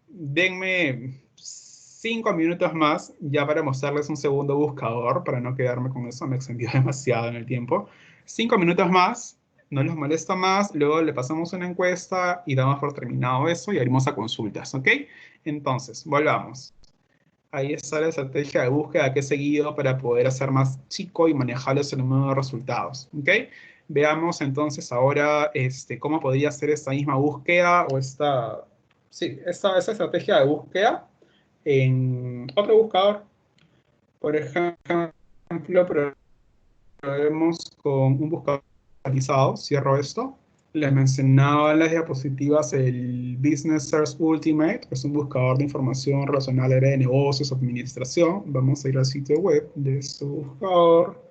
denme 5 minutos más ya para mostrarles un segundo buscador, para no quedarme con eso, me extendió demasiado en el tiempo. 5 minutos más, no les molesta más, luego le pasamos una encuesta y damos por terminado eso y abrimos a consultas, ¿ok? Entonces, volvamos. Ahí está la estrategia de búsqueda que he seguido para poder hacer más chico y manejarles el número de resultados, ¿ok? Veamos entonces ahora cómo podría ser esta misma búsqueda o esta estrategia de búsqueda en otro buscador. Por ejemplo, probemos con un buscador actualizado. Cierro esto. Les mencionaba en las diapositivas el Business Search Ultimate, que es un buscador de información relacionada al área de negocios, administración. Vamos a ir al sitio web de este buscador.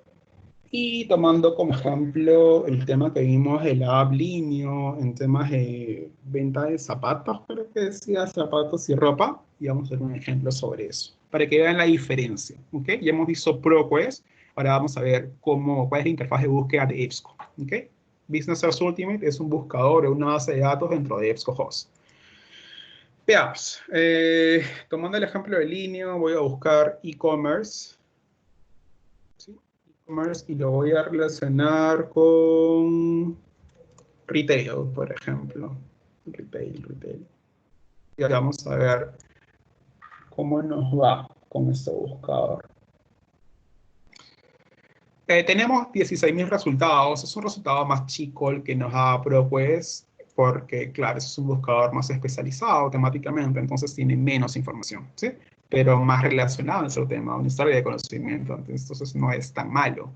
Y tomando como ejemplo el tema que vimos de la app Linio, en temas de venta de zapatos, creo que decía zapatos y ropa, y vamos a hacer un ejemplo sobre eso, para que vean la diferencia, ¿ok? Ya hemos visto ProQuest, ahora vamos a ver cuál es la interfaz de búsqueda de EBSCO, ¿ok? Business Search Ultimate es un buscador o una base de datos dentro de EBSCOhost. Veamos, tomando el ejemplo de línea, voy a buscar e-commerce. ¿Sí? E-commerce y lo voy a relacionar con retail, por ejemplo. Retail. Y vamos a ver cómo nos va con este buscador. Tenemos 16.000 resultados. Es un resultado más chico el que nos da ProQuest, porque, claro, es un buscador más especializado temáticamente, entonces tiene menos información, ¿sí? Pero más relacionado en su tema, una historia de conocimiento, entonces no es tan malo.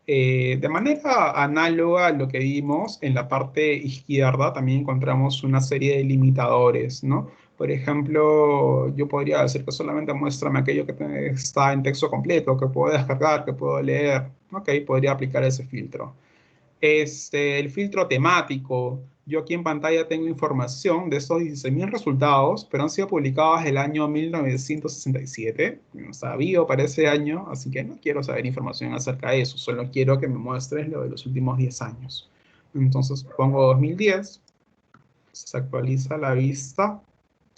De manera análoga a lo que vimos, en la parte izquierda también encontramos una serie de limitadores, ¿no? Por ejemplo, yo podría decir que solamente muéstrame aquello que está en texto completo, que puedo descargar, que puedo leer. Ok, podría aplicar ese filtro. El filtro temático. Yo aquí en pantalla tengo información de estos 16.000 resultados, pero han sido publicados el año 1967. No sabía para ese año, así que no quiero saber información acerca de eso. Solo quiero que me muestres lo de los últimos 10 años. Entonces pongo 2010. Se actualiza la vista.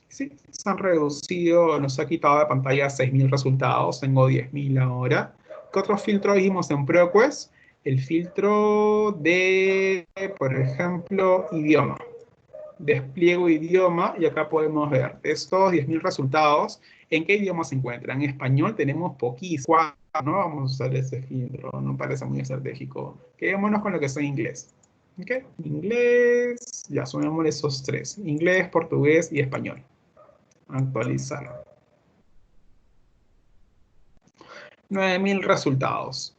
Sí, se han reducido, nos ha quitado de pantalla 6.000 resultados, tengo 10.000 ahora. ¿Qué otro filtro vimos en ProQuest? El filtro de, por ejemplo, idioma. Despliego idioma y acá podemos ver estos 10.000 resultados. ¿En qué idioma se encuentran? En español tenemos poquísimos. No vamos a usar ese filtro, no parece muy estratégico. Quedémonos con lo que es en inglés. ¿Ok? Inglés, ya sumemos esos tres. Inglés, portugués y español. Actualizar. 9.000 resultados.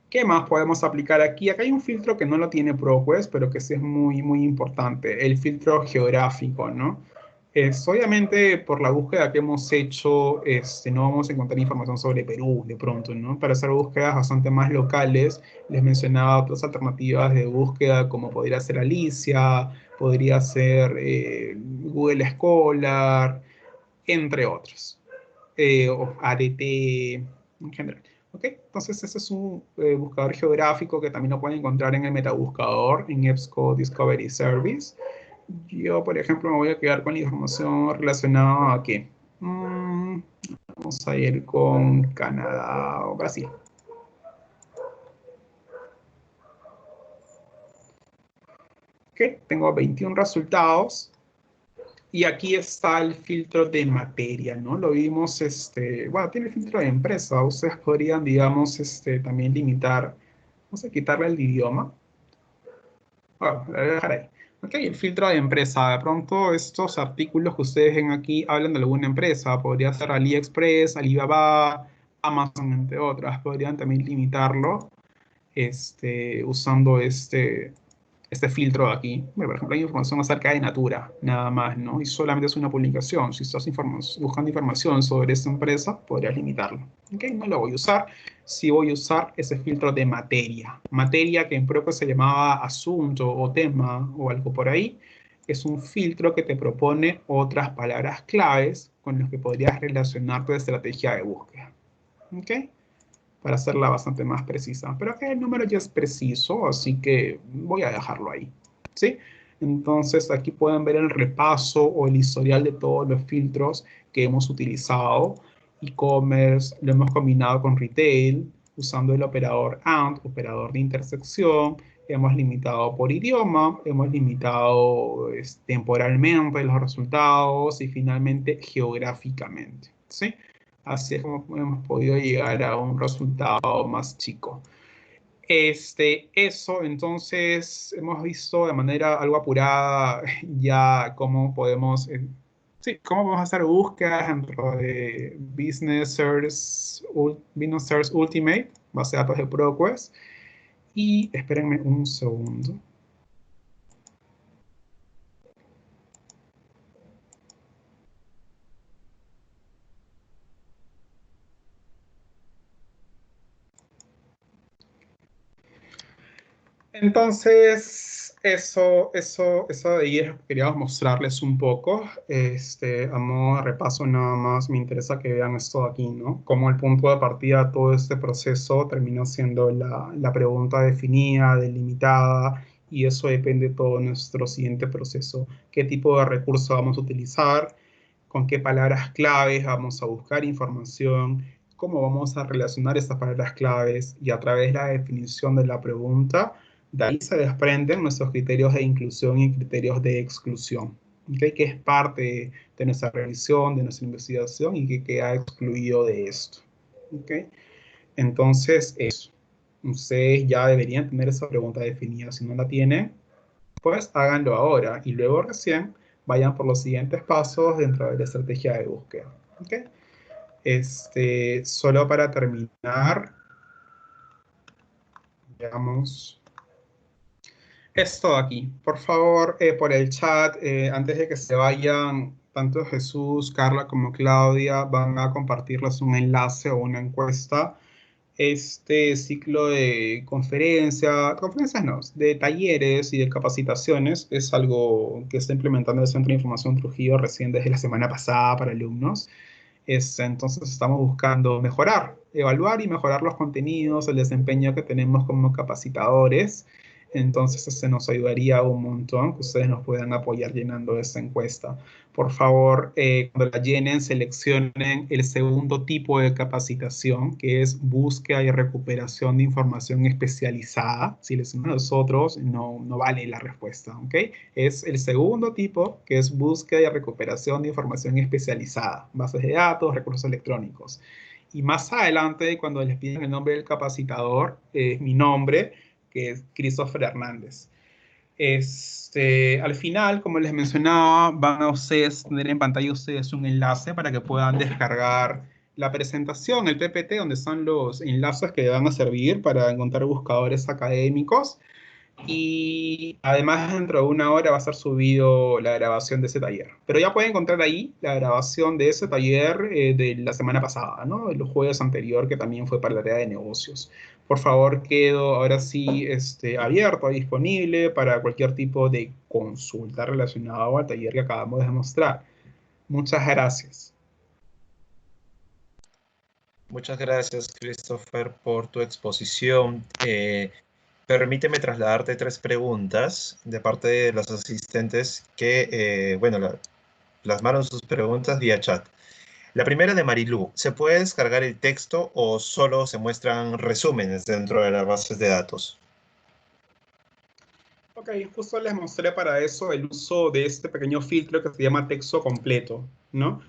¿Qué más podemos aplicar aquí? Acá hay un filtro que no lo tiene ProQuest, pero que sí es muy, muy importante. El filtro geográfico, ¿no? Obviamente, por la búsqueda que hemos hecho, no vamos a encontrar información sobre Perú de pronto, ¿no? Para hacer búsquedas bastante más locales, les mencionaba otras alternativas de búsqueda, como podría ser Alicia, podría ser Google Scholar, entre otros. O ADT en general. ¿Ok? Entonces ese es un buscador geográfico que también lo pueden encontrar en el metabuscador, en EBSCO Discovery Service. Yo, por ejemplo, me voy a quedar con la información relacionada a qué. Vamos a ir con Canadá o Brasil. Ok, tengo 21 resultados. Y aquí está el filtro de materia, ¿no? Lo vimos, bueno, tiene el filtro de empresa. Ustedes podrían, digamos, también limitar, vamos a quitarle el idioma. Bueno, lo voy a dejar ahí. Ok, el filtro de empresa. De pronto, estos artículos que ustedes ven aquí hablan de alguna empresa. Podría ser AliExpress, Alibaba, Amazon, entre otras. Podrían también limitarlo, usando este filtro de aquí. Por ejemplo, hay información acerca de Natura, nada más, ¿no? Y solamente es una publicación. Si estás buscando información sobre esta empresa, podrías limitarlo. ¿Ok? No lo voy a usar. Sí voy a usar ese filtro de materia. Materia que en propio se llamaba asunto o tema o algo por ahí. Es un filtro que te propone otras palabras claves con las que podrías relacionar tu estrategia de búsqueda. ¿Ok? Para hacerla bastante más precisa. Pero acá el número ya es preciso, así que voy a dejarlo ahí, ¿sí? Entonces aquí pueden ver el repaso o el historial de todos los filtros que hemos utilizado. E-commerce, lo hemos combinado con retail, usando el operador AND, operador de intersección. Hemos limitado por idioma, hemos limitado temporalmente los resultados y finalmente geográficamente, ¿sí? Así es como hemos podido llegar a un resultado más chico. Eso, entonces, hemos visto de manera algo apurada ya cómo podemos, cómo podemos hacer búsquedas dentro de Business Search Ultimate, base de datos de ProQuest. Y espérenme un segundo. Entonces, eso de ahí queríamos mostrarles un poco. A modo de repaso nada más, me interesa que vean esto de aquí, ¿no? Como el punto de partida de todo este proceso terminó siendo la pregunta definida, delimitada, y eso depende de todo nuestro siguiente proceso. ¿Qué tipo de recurso vamos a utilizar? ¿Con qué palabras claves vamos a buscar información? ¿Cómo vamos a relacionar esas palabras claves? Y a través de la definición de la pregunta, de ahí se desprenden nuestros criterios de inclusión y criterios de exclusión, ¿okay? Que es parte de nuestra revisión, de nuestra investigación y que queda excluido de esto, ¿okay? Entonces, eso. Ustedes ya deberían tener esa pregunta definida. Si no la tienen, pues háganlo ahora y luego recién vayan por los siguientes pasos dentro de la estrategia de búsqueda, ¿okay? Solo para terminar, veamos esto aquí. Por favor, por el chat, antes de que se vayan, tanto Jesús, Carla como Claudia van a compartirles un enlace o una encuesta. Este ciclo de conferencias no, de talleres y de capacitaciones es algo que está implementando el Centro de Información Trujillo recién desde la semana pasada para alumnos. Entonces estamos buscando mejorar, evaluar y mejorar los contenidos, el desempeño que tenemos como capacitadores. Entonces nos ayudaría un montón que ustedes nos puedan apoyar llenando esta encuesta. Por favor, cuando la llenen, seleccionen el segundo tipo de capacitación, que es búsqueda y recuperación de información especializada. Si les suena a nosotros, no vale la respuesta, ¿ok? Es el segundo tipo, que es búsqueda y recuperación de información especializada, bases de datos, recursos electrónicos. Y más adelante, cuando les piden el nombre del capacitador, es mi nombre, que es Christopher Hernández. Al final, como les mencionaba, van a ustedes tener en pantalla ustedes un enlace para que puedan descargar la presentación, el PPT, donde están los enlaces que van a servir para encontrar buscadores académicos. Y además dentro de una hora va a ser subido la grabación de ese taller. Pero ya pueden encontrar ahí la grabación de ese taller de la semana pasada, ¿no? De los jueves anterior, que también fue para el área de negocios. Por favor, quedo ahora sí abierto, disponible para cualquier tipo de consulta relacionada al taller que acabamos de mostrar. Muchas gracias. Muchas gracias, Christopher, por tu exposición. Permíteme trasladarte 3 preguntas de parte de los asistentes que, plasmaron sus preguntas vía chat. La primera de Marilú, ¿se puede descargar el texto o solo se muestran resúmenes dentro de las bases de datos? Ok, justo les mostré para eso el uso de este pequeño filtro que se llama texto completo, ¿no?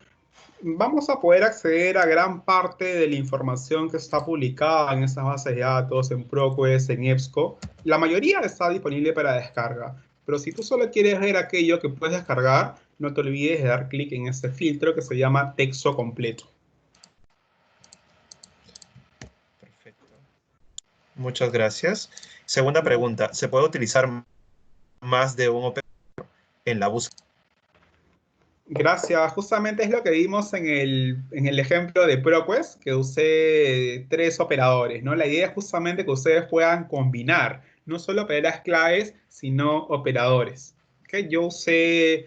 Vamos a poder acceder a gran parte de la información que está publicada en estas bases de datos, en ProQuest, en EBSCO. La mayoría está disponible para descarga, pero si tú solo quieres ver aquello que puedes descargar, no te olvides de dar clic en este filtro que se llama texto completo. Perfecto. Muchas gracias. Segunda pregunta, ¿se puede utilizar más de un operador en la búsqueda? Gracias. Justamente es lo que vimos en el ejemplo de ProQuest, que usé 3 operadores, ¿no? La idea es justamente que ustedes puedan combinar no solo palabras claves, sino operadores. ¿Okay? Yo usé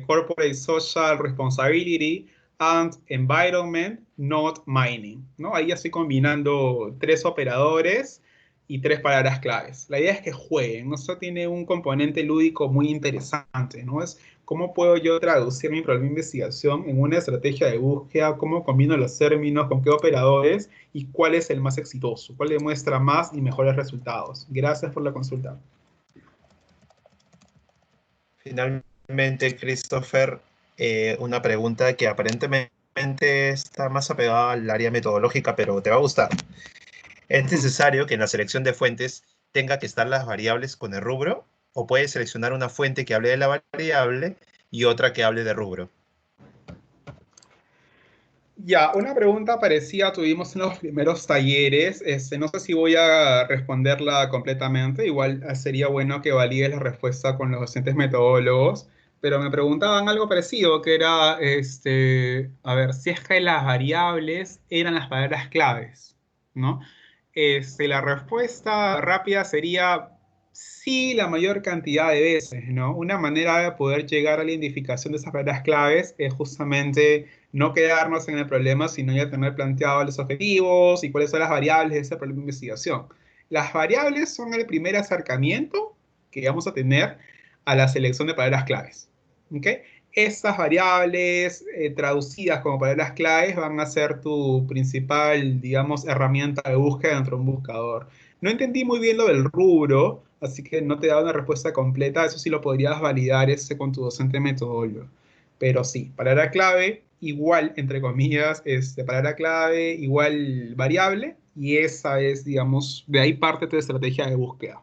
Corporate Social Responsibility and Environment Not Mining, ¿no? Ahí estoy combinando 3 operadores y 3 palabras claves. La idea es que jueguen, ¿no? Eso tiene un componente lúdico muy interesante, ¿no? Es cómo puedo yo traducir mi problema de investigación en una estrategia de búsqueda, cómo combino los términos, con qué operadores y cuál es el más exitoso, cuál demuestra más y mejores resultados. Gracias por la consulta. Finalmente, Christopher, una pregunta que aparentemente está más apegada al área metodológica, pero te va a gustar. ¿Es necesario que en la selección de fuentes tenga que estar las variables con el rubro? ¿O puedes seleccionar una fuente que hable de la variable y otra que hable de rubro? Ya, una pregunta parecida tuvimos en los primeros talleres. No sé si voy a responderla completamente. Igual sería bueno que valides la respuesta con los docentes metodólogos. Pero me preguntaban algo parecido, que era, a ver, si es que las variables eran las palabras claves, ¿no? La respuesta rápida sería sí, la mayor cantidad de veces, ¿no? Una manera de poder llegar a la identificación de esas palabras claves es justamente no quedarnos en el problema, sino ya tener planteados los objetivos y cuáles son las variables de ese problema de investigación. Las variables son el primer acercamiento que vamos a tener a la selección de palabras claves. ¿Ok? Estas variables traducidas como palabras claves van a ser tu principal, digamos, herramienta de búsqueda dentro de un buscador. No entendí muy bien lo del rubro, así que no te he dado una respuesta completa. Eso sí lo podrías validar con tu docente metodólogo. Pero sí, palabra clave igual, entre comillas, palabra clave igual variable, y esa es, digamos, de ahí parte tu estrategia de búsqueda.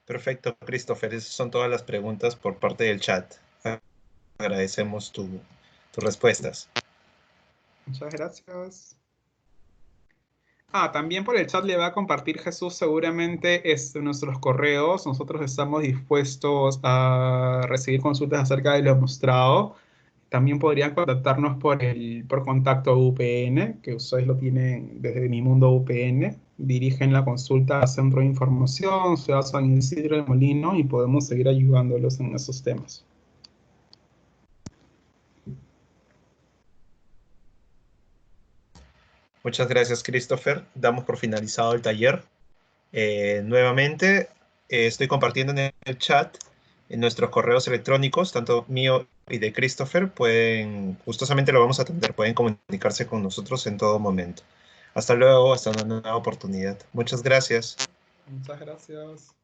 Perfecto, Christopher. Esas son todas las preguntas por parte del chat. Agradecemos tus respuestas. Muchas gracias. También por el chat le va a compartir Jesús seguramente nuestros correos. Nosotros estamos dispuestos a recibir consultas acerca de lo mostrado. También podrían contactarnos por contacto UPN, que ustedes lo tienen desde Mi Mundo UPN. Dirigen la consulta a Centro de Información, Ciudad San Isidro de Molino, y podemos seguir ayudándolos en esos temas. Muchas gracias, Christopher. Damos por finalizado el taller. Nuevamente, estoy compartiendo en el chat en nuestros correos electrónicos, tanto mío y de Christopher. Gustosamente lo vamos a atender, pueden comunicarse con nosotros en todo momento. Hasta luego, hasta una nueva oportunidad. Muchas gracias. Muchas gracias.